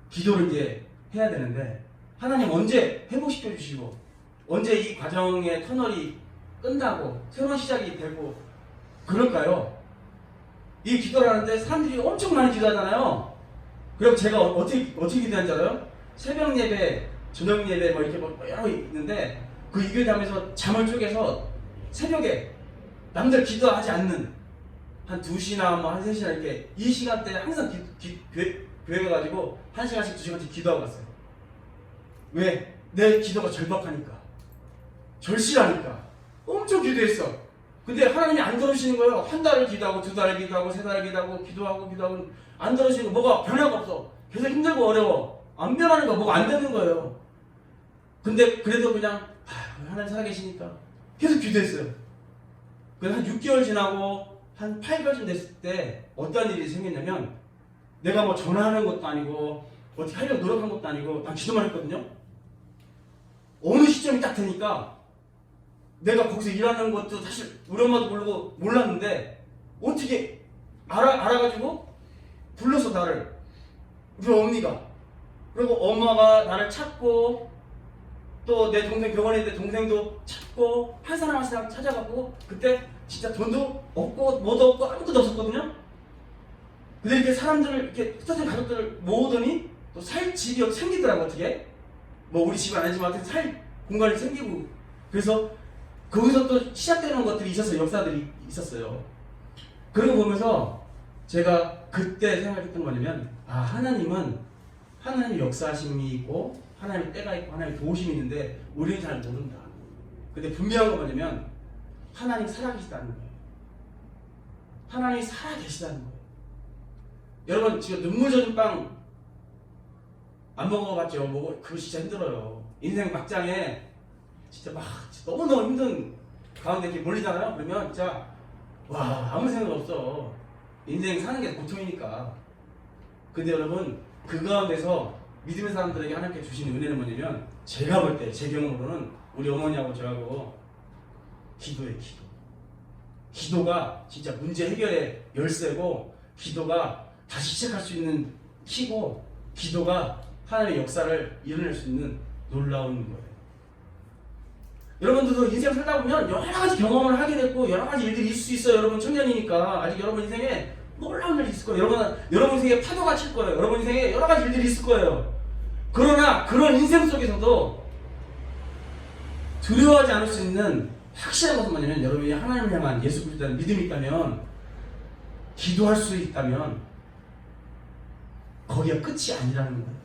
기도를 이제 해야 되는데 하나님 언제 회복시켜 주시고 언제 이 과정의 터널이 끝나고 새로운 시작이 되고 그럴까요? 이 기도를 하는데 사람들이 엄청 많이 기도하잖아요. 그럼 제가 어떻게 기도하는지 알아요? 새벽 예배, 저녁 예배 뭐 이렇게 뭐 여러 개 있는데 그 이교회하면서 잠을 쪼개서 새벽에 남들 기도하지 않는 한 2시나 뭐 한 3시나 이렇게 이 시간대에 항상 교회 가가지고 1시간씩 2시간씩 기도하고 갔어요. 왜? 내 기도가 절박하니까 절실하니까 엄청 기도했어. 근데 하나님이 안 들어주시는 거예요. 한 달을 기도하고 2달을 기도하고 3달을 기도하고 기도하고 안 들어주시는 거 뭐가 변화가 없어. 계속 힘들고 어려워. 안 변하는 거 뭐가 안 되는 거예요. 근데 그래도 그냥 하나님 살아계시니까 계속 기도했어요. 그래서 한 6개월 지나고 한 8개월쯤 됐을 때 어떤 일이 생겼냐면 내가 뭐 전화하는 것도 아니고 어떻게 하려고 노력한 것도 아니고 난 기도만 했거든요. 어느 시점이 딱 되니까 내가 거기서 일하는 것도 사실 우리 엄마도 모르고 몰랐는데 어떻게 알아가지고 불러서 나를 우리 어머니가 그리고 엄마가 나를 찾고 또 내 동생 병원에 있는데 동생도 찾고 한 사람 한 사람 찾아가고 그때 진짜 돈도 없고 뭐도 없고 아무것도 없었거든요. 근데 이렇게 사람들을 이렇게 흩어진 가족들을 모으더니 또 살 집이 생기더라고. 어떻게 뭐 우리 집은 아니지만 어떻게 살 공간이 생기고 그래서 거기서 또 시작되는 것들이 있었어요. 역사들이 있었어요. 그런 거 보면서 제가 그때 생각했던 거냐면 하나님은 하나님의 역사하심이 있고 하나님의 때가 있고 하나님의 도우심이 있는데 우리는 잘 모른다. 근데 분명한 건 뭐냐면 하나님 살아계시다는 거예요. 하나님이 살아계시다는 거예요. 여러분 지금 눈물 젖은 빵 안 먹어봤죠? 그거 진짜 힘들어요. 인생 막장에 진짜 막 너무너무 힘든 가운데 이렇게 몰리잖아요. 그러면 진짜 와 아무 생각 없어. 인생 사는 게 고통이니까. 근데 여러분 그 가운데서 믿음의 사람들에게 하나님께 주시는 은혜는 뭐냐면 제가 볼 때 제 경험으로는 우리 어머니하고 저하고 기도예요. 기도가 진짜 문제 해결의 열쇠고 기도가 다시 시작할 수 있는 키고 기도가 하나님의 역사를 이뤄낼 수 있는 놀라운 거예요. 여러분들도 인생 살다 보면 여러 가지 경험을 하게 됐고 여러 가지 일들이 있을 수 있어요. 여러분 청년이니까 아직 여러분 인생에 놀라운 일이 있을 거예요. 여러분 인생에 파도가 칠 거예요. 여러분 인생에 여러 가지 일들이 있을 거예요. 그러나 그런 인생 속에서도 두려워하지 않을 수 있는 확실한 것은 뭐냐면 여러분이 하나님을 향한 예수 그리스도에 믿음이 있다면 기도할 수 있다면 거기가 끝이 아니라는 거예요.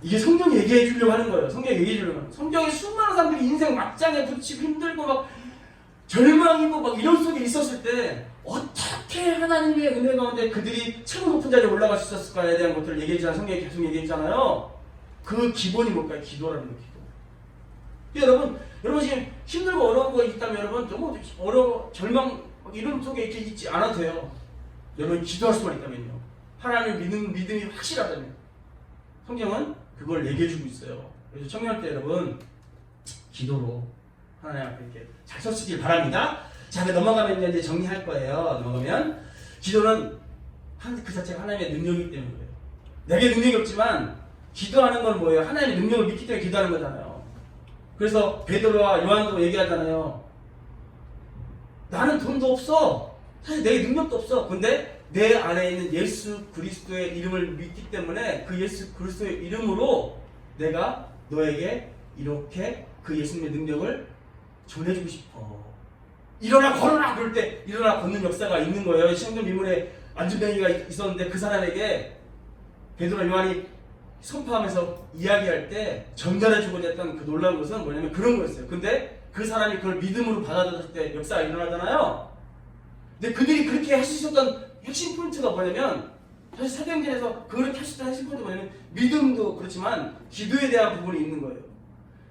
이게 성경이 얘기해 주려고 하는 거예요. 성경에 수많은 사람들이 인생 막장에 부딪히고 힘들고 막 절망이고 막 이런 속에 있었을 때 어떻게 하나님의 은혜 가운데 그들이 최고 높은 자리에 올라갈 수 있었을까에 대한 것들을 얘기했잖아요. 성경에 계속 얘기했잖아요. 그 기본이 뭘까요? 기도라는 거예요. 기도. 여러분 지금 힘들고 어려운 거 있다면 여러분 너무 어려워 절망 이런 속에 이렇게 있지 않아도 돼요. 여러분 기도할 수만 있다면요. 하나님을 믿음이 확실하다면 성경은 그걸 얘기해주고 있어요. 그래서 청년 때 여러분 기도로 하나님 앞에 이렇게 잘 서시길 바랍니다. 자, 넘어가면 이제 정리할 거예요. 넘어가면 기도는 그 자체가 하나님의 능력이기 때문에 그래요. 내게 능력이 없지만 기도하는 건 뭐예요? 하나님의 능력을 믿기 때문에 기도하는 거잖아요. 그래서 베드로와 요한도 얘기하잖아요. 나는 돈도 없어. 사실 내 능력도 없어. 근데 내 안에 있는 예수 그리스도의 이름을 믿기 때문에 그 예수 그리스도의 이름으로 내가 너에게 이렇게 그 예수님의 능력을 전해주고 싶어. 일어나 걸어라 그럴 때 일어나 걷는 역사가 있는 거예요. 시험전 미문에 안준뱅이가 있었는데 그 사람에게 베드로와 요한이 선포하면서 이야기할 때 전달해주고자 했던 그 놀라운 것은 뭐냐면 그런 거였어요. 근데 그 사람이 그걸 믿음으로 받아들였을 때 역사가 일어나잖아요. 근데 그들이 그렇게 할 수 있었던 핵심 포인트가 뭐냐면 사실 사도행전에서 그렇게 할 수 있던 핵심 포인트가 뭐냐면 믿음도 그렇지만 기도에 대한 부분이 있는 거예요.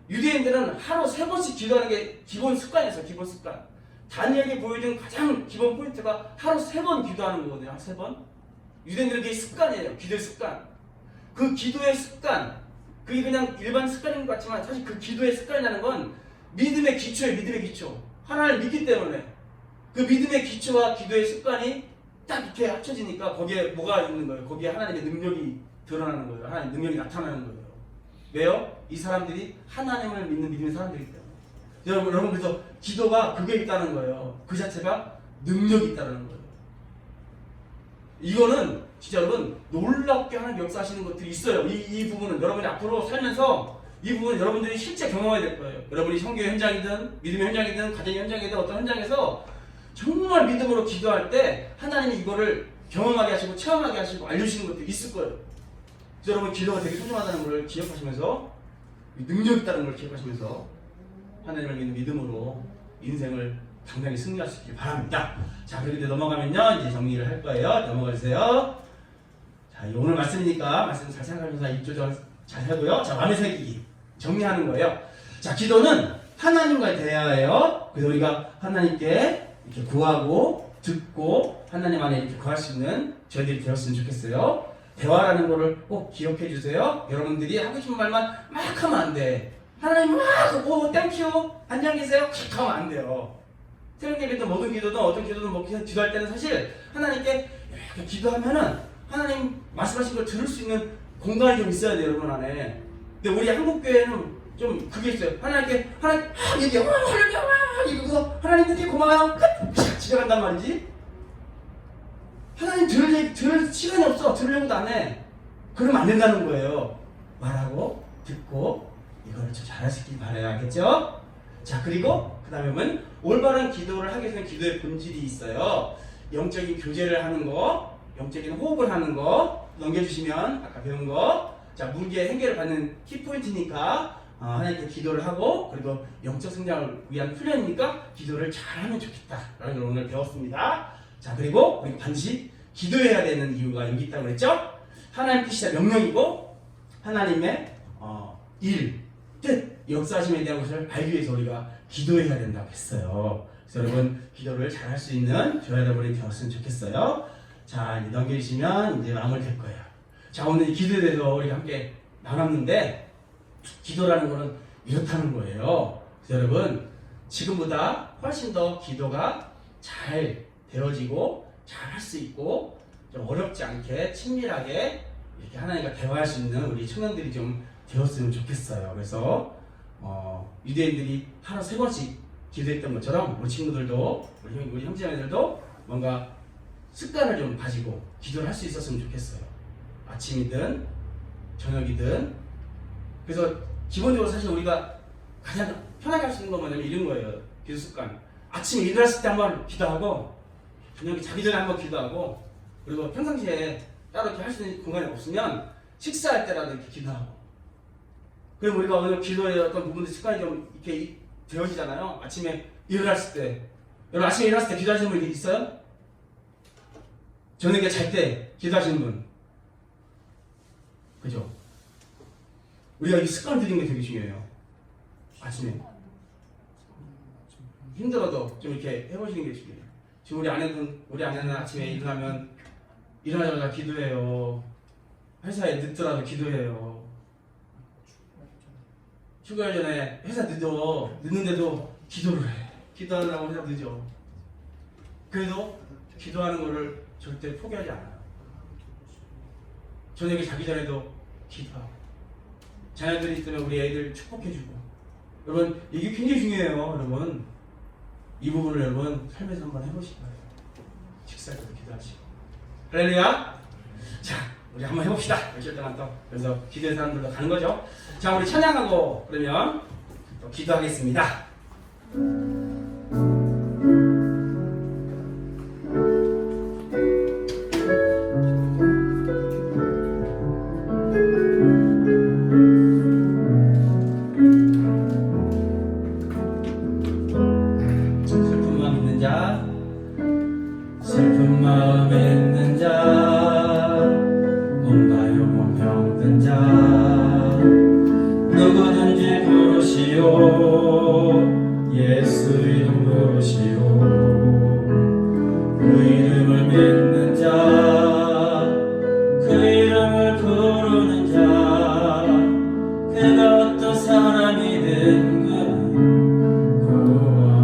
유대인들은 하루 3번씩 기도하는 게 기본 습관이었어요. 기본 습관. 다니엘이 보여준 가장 기본 포인트가 하루 3번 기도하는 거거든요. 3번. 유대인들은 그게 습관이에요. 기도의 습관. 그 기도의 습관, 그게 그냥 일반 습관인 것 같지만 사실 그 기도의 습관이라는 건 믿음의 기초예요. 믿음의 기초. 하나님을 믿기 때문에 그 믿음의 기초와 기도의 습관이 딱 이렇게 합쳐지니까 거기에 뭐가 있는 거예요? 거기에 하나님의 능력이 드러나는 거예요. 하나님 능력이 나타나는 거예요. 왜요? 이 사람들이 하나님을 믿는 믿음의 사람들이기 때문에. 여러분 그래서 기도가 그게 있다는 거예요. 그 자체가 능력이 있다는 거예요. 이거는 진짜 여러분 놀랍게 하나님 역사하시는 것들이 있어요. 이 부분은 여러분이 앞으로 살면서 이 부분은 여러분들이 실제 경험해야 될 거예요. 여러분이 성교의 현장이든 믿음의 현장이든 가정의 현장이든 어떤 현장에서 정말 믿음으로 기도할 때 하나님이 이거를 경험하게 하시고 체험하게 하시고 알려주시는 것도 있을 거예요. 그래서 여러분 기도가 되게 소중하다는 걸 기억하시면서 능력 있다는 걸 기억하시면서 하나님을 믿는 믿음으로 인생을 당당히 승리할 수 있길 바랍니다. 자, 그렇게 넘어가면요 이제 정리를 할 거예요. 넘어가 주세요. 자, 오늘 말씀이니까 말씀 잘 생각하면서 입 조절 잘 하고요. 자, 마음의 새기기 정리하는 거예요. 자, 기도는 하나님과 대해야 해요. 그래서 우리가 하나님께 이렇게 구하고 듣고 하나님 안에 이렇게 구할 수 있는 저희들이 되었으면 좋겠어요. 대화라는 거를 꼭 기억해 주세요. 여러분들이 하고 싶은 말만 막 하면 안 돼. 하나님 막 오 땡큐 안녕히 계세요 킥 하면 안 돼요. 새벽 예배든 모든 기도든 어떤 기도든 뭐 기도할 때는 사실 하나님께 이렇게 기도하면은 하나님 말씀하신 걸 들을 수 있는 공간이 좀 있어야 돼요, 여러분 안에. 근데 우리 한국 교회는 좀 그게 있어요. 하나님께 하나님 얘기해 이러고서 하나님 되게 고마워요 끝 집에 간단 말이지. 하나님 들을 시간이 없어. 들으려고도 안 해. 그러면 안 된다는 거예요. 말하고 듣고 이거를 좀 잘하시길 바라요. 알겠죠? 자, 그리고 그 다음에 올바른 기도를 하기 위해서는 기도의 본질이 있어요. 영적인 교제를 하는 거, 영적인 호흡을 하는 거 넘겨주시면 아까 배운 거. 자, 문제의 해결을 받는 키포인트니까 하나님께 기도를 하고 그리고 영적 성장을 위한 훈련이니까 기도를 잘하면 좋겠다 라는 걸 오늘 배웠습니다. 자, 그리고 우리가 반드시 기도해야 되는 이유가 여기 있다고 그랬죠? 하나님 뜻이다 명령이고 하나님의 일, 뜻, 역사하심에 대한 것을 알기 위해서 우리가 기도해야 된다고 했어요. 그래서 여러분 기도를 잘 할 수 있는 저와 여러분이 되었으면 좋겠어요. 자, 이제 넘겨주시면 이제 마무리 될 거예요. 자, 오늘 이 기도에 대해서 우리가 함께 나눴는데 기도라는 거는 이렇다는 거예요. 그래서 여러분 지금보다 훨씬 더 기도가 잘 되어지고 잘 할 수 있고 좀 어렵지 않게 친밀하게 이렇게 하나님과 대화할 수 있는 우리 청년들이 좀 되었으면 좋겠어요. 그래서 유대인들이 하루 3번씩 기도했던 것처럼 우리 친구들도 우리 형제자매들도 뭔가 습관을 좀 가지고 기도를 할 수 있었으면 좋겠어요. 아침이든 저녁이든. 그래서 기본적으로 사실 우리가 가장 편하게 할 수 있는 건 뭐냐면 이런 거예요. 기도 습관. 아침에 일어났을 때 한번 기도하고 저녁에 자기 전에 한번 기도하고 그리고 평상시에 따로 이렇게 할 수 있는 공간이 없으면 식사할 때라도 이렇게 기도하고. 그럼 우리가 오늘 기도의 어떤 부분들 습관이 좀 이렇게 되어지잖아요. 아침에 일어났을 때. 여러분 아침에 일어났을 때 기도하시는 분 있어요? 저녁에 잘 때 기도하시는 분. 그죠? 우리가 이 습관을 들이는 게 되게 중요해요. 아침에. 힘들어도 좀 이렇게 해보시는 게 중요해요. 지금 우리 아내는 아침에 일어나자마자 기도해요. 회사에 늦더라도 기도해요. 출근하기 전에 회사 늦는데도 기도를 해. 기도하려고 회사 늦어. 그래도 기도하는 거를 절대 포기하지 않아요. 저녁에 자기 전에도 기도하고 자녀들이 있으면 우리 애들 축복해주고. 여러분 이게 굉장히 중요해요. 여러분 이 부분을 여러분 삶에서 한번 해보시기 바래요. 식사할 때도 기도하시고. 할렐루야. 자, 우리 한번 해봅시다. 며칠 동안 또 그래서 기도의 사람들도 가는 거죠. 자, 우리 찬양하고 그러면 또 기도하겠습니다. 슬픈 마음 있는 자, 슬픈 마음 있는 자, 몸과 영혼 병든 자, 누구든지 부르시오. 예수 이름 부르시오. 그 이름을 믿는 자, 그 이름을 부르는 자, 그가 어떤 사람이든 그는 구원하리니.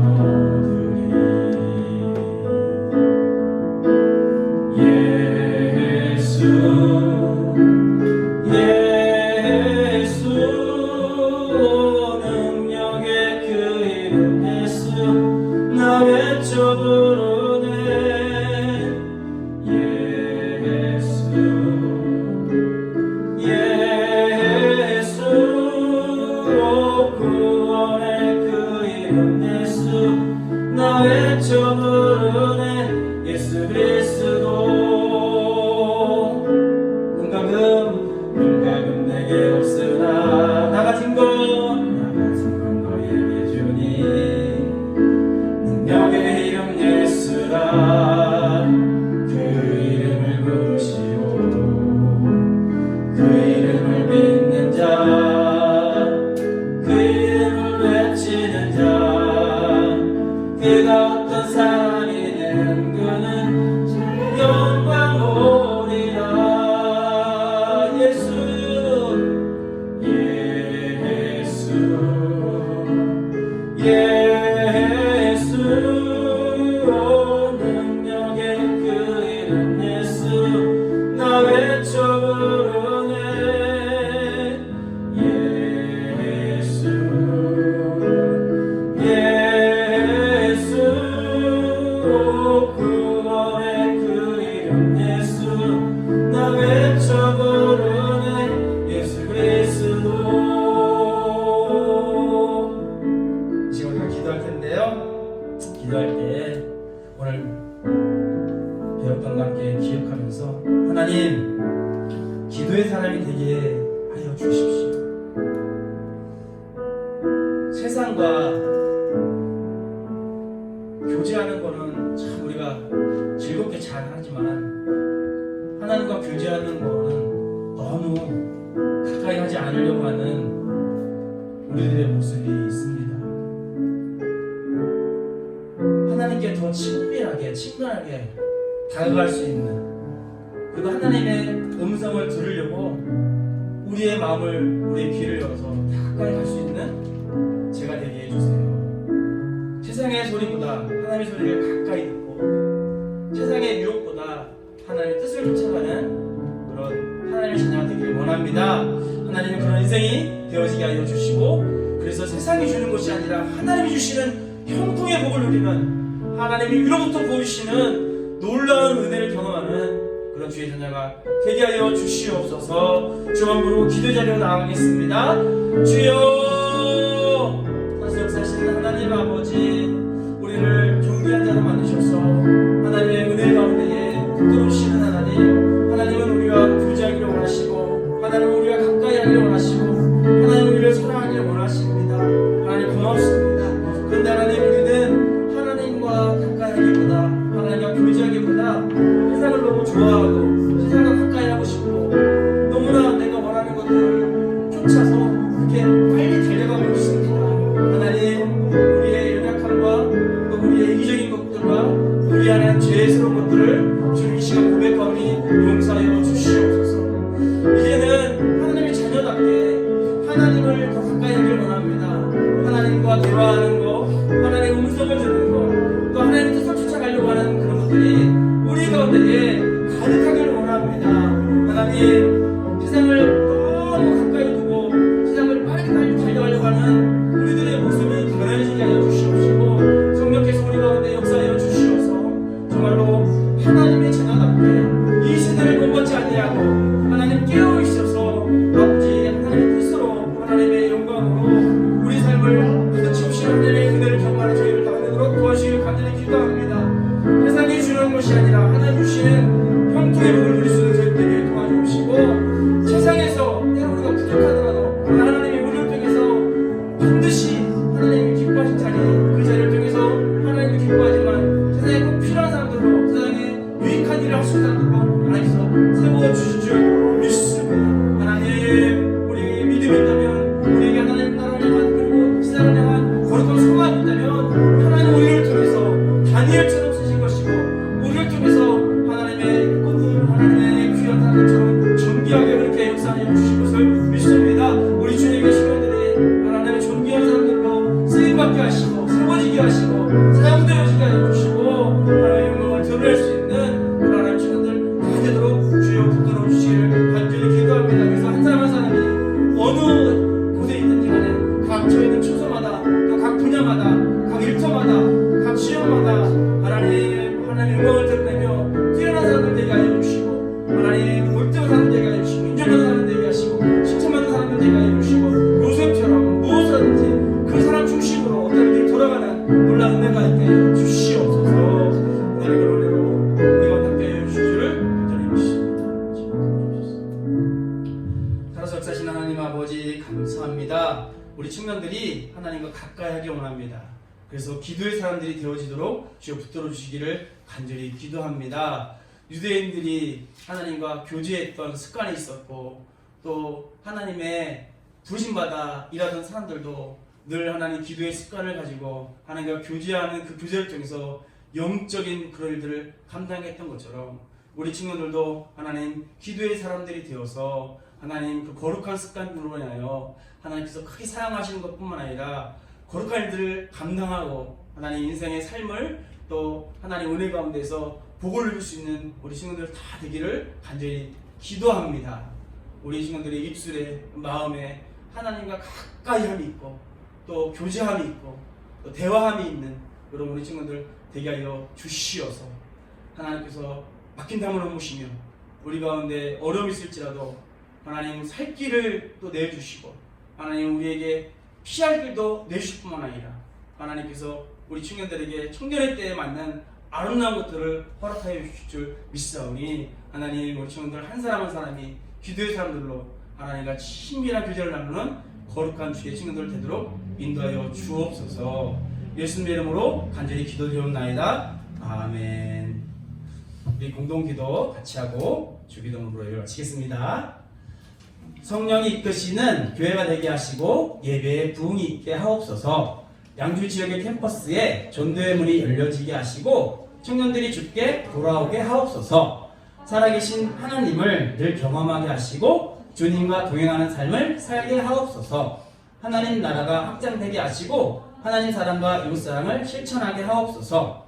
하나님과 교제하는 거는 참 우리가 즐겁게 잘 하지만 하나님과 교제하는 거는 너무 가까이 하지 않으려고 하는 우리들의 모습이 있습니다. 하나님께 더 친근하게 다가갈 수 있는, 그리고 하나님의 음성을 들으려고 우리의 마음을, 우리의 귀를 열어서 가까이 갈 수 있는 제가 되게 해주세요. 세상의 소리보다 하나님의 소리를 가까이 듣고 세상의 유혹보다 하나님의 뜻을 쫓아가는 그런 하나님의 자녀가 되기를 원합니다. 하나님은 그런 인생이 되어지게 하여 주시고, 그래서 세상이 주는 것이 아니라 하나님이 주시는 형통의 복을 누리는, 하나님이 위로부터 보이시는 놀라운 은혜를 경험하는 그런 주의 자녀가 되게 하여 주시옵소서. 주 함부로 기도 자리로 나가겠습니다. 주여, 다시 역사하시는 하나님 아버지, 우리를 존귀한 자로 만드셔서 하나님의 은혜 가운데에 붙들어주시는 하나님, 하나님은 우리와 교제하기를 원하시고, 하나님은 우리가 가까이 하기를 원하시고, 하나님은 우리를 사랑하기를 원하십니다. 하나님 고맙습니다. 그런데 하나님, 우리는 하나님과 가까이 하기보다, 하나님과 교제하기보다 세상을 너무 좋아하고 세상과 가까이 하고 싶고, 너무나 내가 원하는 것들을 쫓아서 그렇게 빨리 달려가고 있습니다. 하나님, 우리의 연약함과 또 우리의 이기적인 것들과 우리 안에 죄스러운 것들을 주님 이 시간 고백하오니 용서하여 주시옵소서. 이제는 하나님의 자녀답게 하나님을 더 가까이 하길 원합니다. 하나님과 대화하는 거, 하나님의 음성을 듣는 거, 또 하나님의 뜻을 쫓아가려고 하는 그런 것들이 우리 가운데에 가득하기를 원합니다. 하나님, 세상을 너무 가까이 두고 세상을 빨리 달려가려고 하는 우리들의 모습이 변해지게 하여 주시옵시고, 성령께서 우리 가운데 역사하여 주시옵소서. 정말로 하나님의 자녀답게 이 세대를 본받지 아니하고 하나님 깨어 있어서 아버지 하나님의 뜻으로, 하나님의 영광으로 우리 삶을 가득 하나님의 은혜를 경험하는 저희를 다하도록 도와주시길 간절히 기도합니다. 세상이 주는 것이 아니라 하나님 주시는 형통의 복을 누릴 수 있는 저희들에게 도와주시고, 세상에서 때로 우리가 부족하더라도 하나님의 은혜를 통해서 반드시 하나님이 기뻐하신 자리, 그 자리를 통해서 하나님이 기뻐하지만 세상에 꼭 필요한 사람들로, 세상에 유익한 일을 할 수 있는 사람들로 하나님께서 세워주실 줄 믿습니다. 하나님, 우리에게 믿음이 있다면, 우리에게 하나님 나라를 향한, 그리고 세상을 향한 거룩한 소망이 있다면 하나님 우리를 통해서 다니엘처럼 쓰실 것이고, 우리를 통해서 하나님의 꽃을, 하나님의 귀한 하나님처럼 존귀하게 그렇게 역사하여 주실 것을 믿습니다. 우리 주님의 시간들이 하나님의 존귀한 사람들로 쓰임받게 하시고, 세워지게 하시고, 사용되어지게 하여 주시고, 하나님의 영광을 드러낼 수 있는 그런 하나님의 친구들 다 되도록 주여 붙들어 주시기를 간절히 기도합니다. 그래서 한 사람 한 사람이 어느 곳에 있든지 간에 각 저희는 초소마다, 또 각 분야마다, 각 일터마다, 각 지역마다 하나님 영광을 드러내며 뛰어난 사람들 되게 하여 주시고, 하나님 올때만 사람들 되게 하여 주시고, 인정받는 사람들 되게 하시고, 칭찬받는 사람들 되게 하여 주시고, 요셉처럼 무엇을 하든지 그 사람 중심으로 어떤 일이 돌아가는 놀라운 은혜가 있게 하여 주시옵소서. 하나님의 은혜로 우리와 함께 하여 주실 줄을 간절히 믿습니다. 따라서 역사하신 하나님 아버지 감사합니다. 우리 청년들이 하나님과 가까이 하길 원합니다. 그래서 기도의 사람들이 되어지도록 주여 붙들어 주시기를 간절히 기도합니다. 유대인들이 하나님과 교제했던 습관이 있었고, 또 하나님의 부르심받아 일하던 사람들도 늘 하나님 기도의 습관을 가지고 하나님과 교제하는 그 교제를 통해서 영적인 그런 일들을 감당했던 것처럼, 우리 친구들도 하나님 기도의 사람들이 되어서 하나님 그 거룩한 습관으로 인하여 하나님께서 크게 사용하시는 것뿐만 아니라 거룩한 일들을 감당하고 하나님 인생의 삶을 또 하나님 은혜 가운데서 복을 누릴 수 있는 우리 친구들 다 되기를 간절히 기도합니다. 우리 친구들의 입술에, 마음에 하나님과 가까이함이 있고, 또 교제함이 있고, 또 대화함이 있는 그런 우리 친구들 되게 하여 주시어서 하나님께서 막힌 담을 넘으시며 우리 가운데 어려움이 있을지라도 하나님 살 길을 또 내주시고, 하나님 우리에게 피할 길도 내주실 뿐만 아니라 하나님께서 우리 청년들에게 청년의 때에 맞는 아름다운 것들을 허락하여 주실 줄 믿사오니, 하나님 우리 청년들 한 사람 한 사람이 기도의 사람들로 하나님과 친밀한 교제를 나누는 거룩한 주의 친구들 되도록 인도하여 주옵소서. 예수님의 이름으로 간절히 기도드리옵나이다. 아멘. 우리 공동기도 같이 하고 주기도문으로 예배를 마치겠습니다. 성령이 이끄시는 교회가 되게 하시고 예배에 부흥이 있게 하옵소서. 양주 지역의 캠퍼스에 전도의 문이 열려지게 하시고 청년들이 주께 돌아오게 하옵소서. 살아계신 하나님을 늘 경험하게 하시고 주님과 동행하는 삶을 살게 하옵소서. 하나님 나라가 확장되게 하시고 하나님 사랑과 이웃 사랑을 실천하게 하옵소서.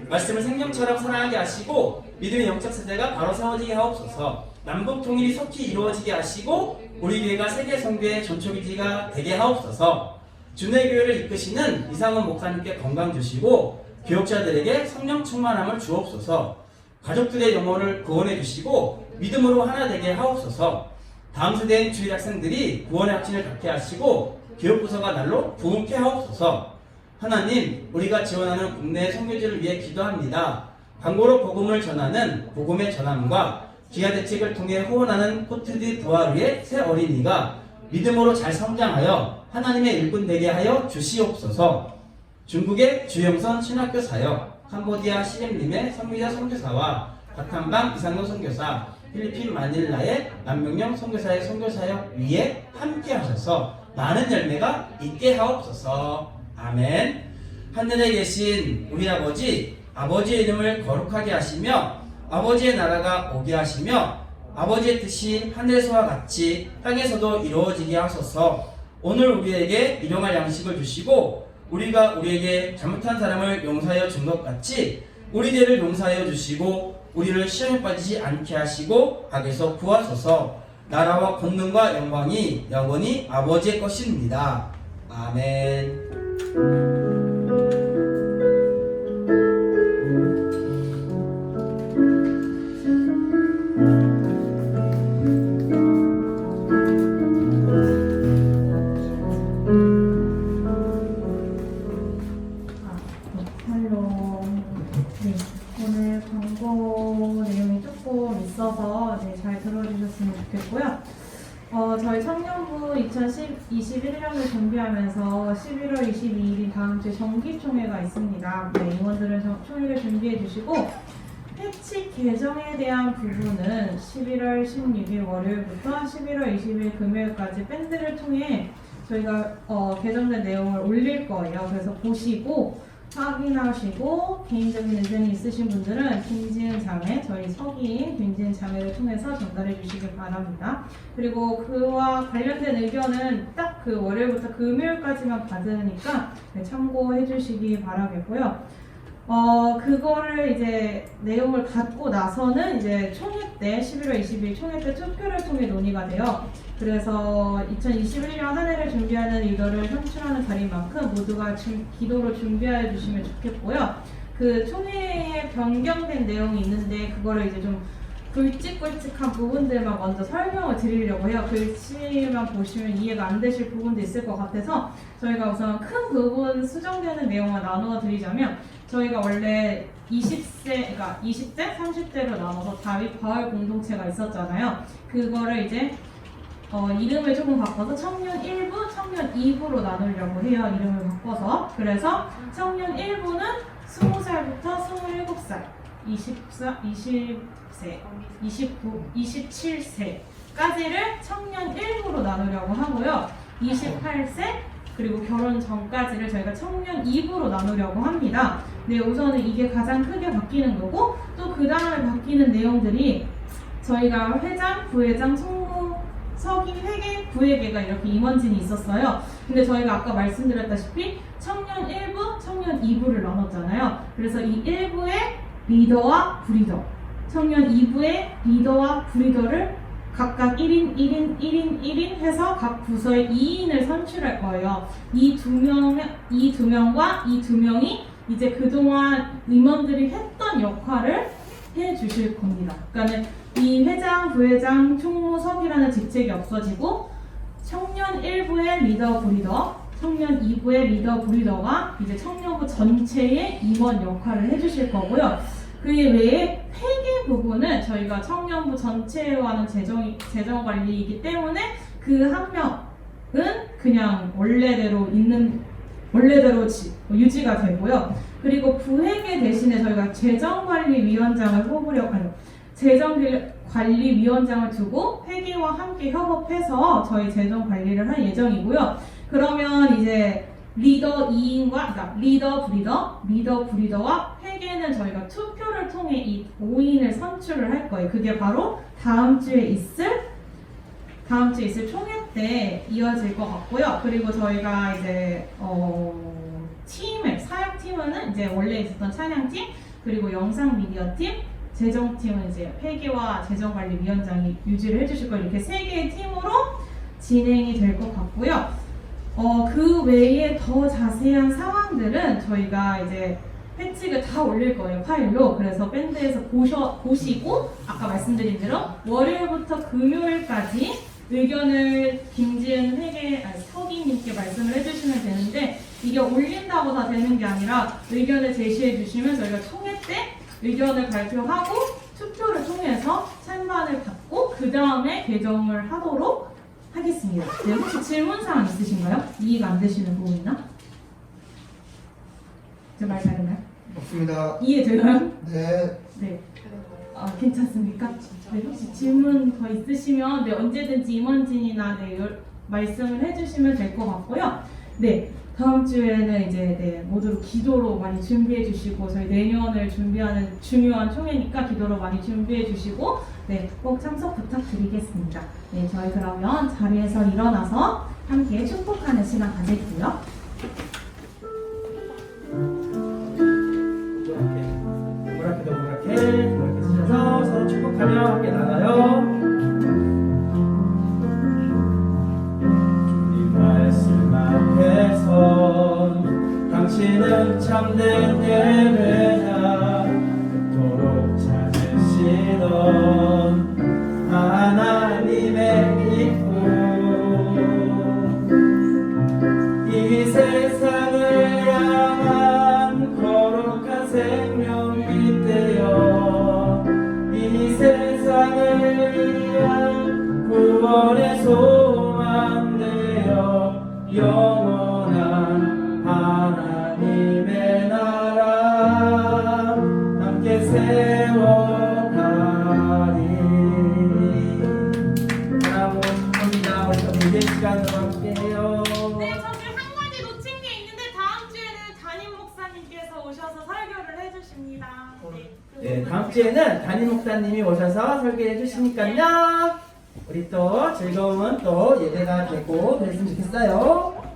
말씀을 생명처럼 사랑하게 하시고 믿음의 영적 세대가 바로 세워지게 하옵소서. 남북 통일이 속히 이루어지게 하시고 우리 교회가 세계 선교의 전초기지가 되게 하옵소서. 주내 교회를 이끄시는 이상훈 목사님께 건강 주시고 교역자들에게 성령 충만함을 주옵소서. 가족들의 영혼을 구원해 주시고 믿음으로 하나 되게 하옵소서. 다음 세대인 주일 학생들이 구원의 확신을 갖게 하시고 교육부서가 날로 부흥케 하옵소서. 하나님, 우리가 지원하는 국내 선교지를 위해 기도합니다. 광고로 복음을 전하는 복음의 전함과 기아 대책을 통해 후원하는 코트디 부하루의 새 어린이가 믿음으로 잘 성장하여 하나님의 일꾼 되게 하여 주시옵소서. 중국의 주영선 신학교 사역, 캄보디아 시엠림의 선미자 선교사와 바탐방 이상로 선교사, 필리핀 마닐라의 남명령 선교사의 선교사역 위에 함께 하셔서 많은 열매가 있게 하옵소서. 아멘. 하늘에 계신 우리 아버지, 아버지의 이름을 거룩하게 하시며 아버지의 나라가 오게 하시며 아버지의 뜻이 하늘에서와 같이 땅에서도 이루어지게 하소서. 오늘 우리에게 일용할 양식을 주시고 우리가 우리에게 잘못한 사람을 용서하여 준 것 같이 우리 죄를 용서하여 주시고 우리를 시험에 빠지지 않게 하시고 악에서 구하소서. 나라와 권능과 영광이 영원히 아버지의 것입니다. 아멘. 오늘 광고 내용이 조금 있어서 잘 들어주셨으면 좋겠고요. 저희 청년부 2021년을 준비하면서 11월 22일인 다음 주에 정기총회가 있습니다. 임원들은 총회를 준비해 주시고 패치 개정에 대한 부분은 11월 16일 월요일부터 11월 20일 금요일까지 밴드를 통해 저희가 개정된 내용을 올릴 거예요. 그래서 보시고 확인하시고 개인적인 의견이 있으신 분들은 김지은 자매, 저희 서기인 김지은 자매를 통해서 전달해 주시길 바랍니다. 그리고 그와 관련된 의견은 딱 그 월요일부터 금요일까지만 받으니까 참고해 주시기 바라겠고요. 그거를 이제 내용을 갖고 나서는 이제 총회 때 11월 20일 총회 때 투표를 통해 논의가 돼요. 그래서 2021년 한 해를 준비하는 리더를 선출하는 자리인 만큼 모두가 기도로 준비해 주시면 좋겠고요. 그 총회에 변경된 내용이 있는데 그거를 이제 좀 굵직굵직한 부분들만 먼저 설명을 드리려고 해요. 글씨만 보시면 이해가 안 되실 부분도 있을 것 같아서 저희가 우선 큰 부분 수정되는 내용을 나누어 드리자면 저희가 원래 20대, 30대로 나눠서 다윗 바울 공동체가 있었잖아요. 그거를 이제 이름을 조금 바꿔서 청년 1부, 청년 2부로 나누려고 해요. 이름을 바꿔서. 그래서 청년 1부는 20살부터 27살, 20세, 29, 27세까지를 청년 1부로 나누려고 하고요. 28세, 그리고 결혼 전까지를 저희가 청년 2부로 나누려고 합니다. 네, 우선은 이게 가장 크게 바뀌는 거고 또 그 다음에 바뀌는 내용들이 저희가 회장, 부회장, 총무, 서기, 회계, 부회계가 이렇게 임원진이 있었어요. 근데 저희가 아까 말씀드렸다시피 청년 1부, 청년 2부를 나눴잖아요. 그래서 이 1부의 리더와 부리더, 청년 2부의 리더와 부리더를 각각 1인, 1인, 1인, 1인 해서 각 부서의 2인을 선출할 거예요. 이 두 명과 이 두 명이 이제 그동안 임원들이 했던 역할을 해 주실 겁니다. 그러니까 이 회장, 부회장, 총무, 서기라는 직책이 없어지고 청년 1부의 리더, 부리더, 청년 2부의 리더, 부리더가 이제 청년부 전체의 임원 역할을 해 주실 거고요. 그 외에 회계 부분은 저희가 청년부 전체와는 재정 관리이기 때문에 그 한 명, 그냥 원래대로 유지가 되고요. 그리고 부회계 대신에 저희가 재정관리위원장을 재정관리위원장을 두고 회계와 함께 협업해서 저희 재정 관리를 할 예정이고요. 그러면 이제 리더 2인과 그러니까 리더 브리더와 회계는 저희가 투표를 통해 이 5인을 선출을 할 거예요. 그게 바로 다음 주에 있을 총회 때 이어질 것 같고요. 그리고 저희가 이제 사역팀은 이제 원래 있었던 찬양팀, 그리고 영상 미디어 팀, 재정팀은 이제 회계와 재정관리위원장이 유지를 해주실 거예요. 이렇게 3개의 팀으로 진행이 될 것 같고요. 그 외에 더 자세한 상황들은 저희가 이제 패치를 다 올릴 거예요, 파일로. 그래서 밴드에서 보시고 아까 말씀드린 대로 월요일부터 금요일까지 의견을 김지은 서기님께 말씀을 해주시면 되는데, 이게 올린다고 다 되는 게 아니라 의견을 제시해 주시면 저희가 총회 때 의견을 발표하고 투표를 통해서 찬반을 받고 그 다음에 개정을 하도록 하겠습니다. 네, 혹시 질문사항 있으신가요? 이해가 안 되시는 부분 있나? 저 말 잘했나요? 없습니다. 이해되나요? 네. 네. 괜찮습니까? 네, 혹시 질문 더 있으시면 언제든지 임원진이나 말씀을 해주시면 될 것 같고요. 네, 다음 주에는 이제 모두 기도로 많이 준비해 주시고, 저희 내년을 준비하는 중요한 총회니까 기도로 많이 준비해 주시고, 꼭 참석 부탁드리겠습니다. 네, 저희 그러면 자리에서 일어나서 함께 축복하는 시간 가질게요. 노랗게 쓰셔서 서로 축복하며 함께 나가요. 이 말씀 앞에서 당신은 참된 예배자, 그토록 찾으시던 하나님의 기쁨, 이 세상을 향한 거룩한 생명빛 되어 이 세상을 위한 구원의 소망 되어 영원한 하나님의 나라 함께 세워가리. 하나님 감사합니다. 우리 또 예배 시간으로 함께해요. 네, 저기 한 가지 놓친 게 있는데 다음 주에는 담임 목사님께서 오셔서 설교를 해주십니다. 네, 다음 주에는 담임 목사님이 오셔서 설교해 주시니까요. 우리 또 즐거운 또 예배가 되고 그랬으면 좋겠어요.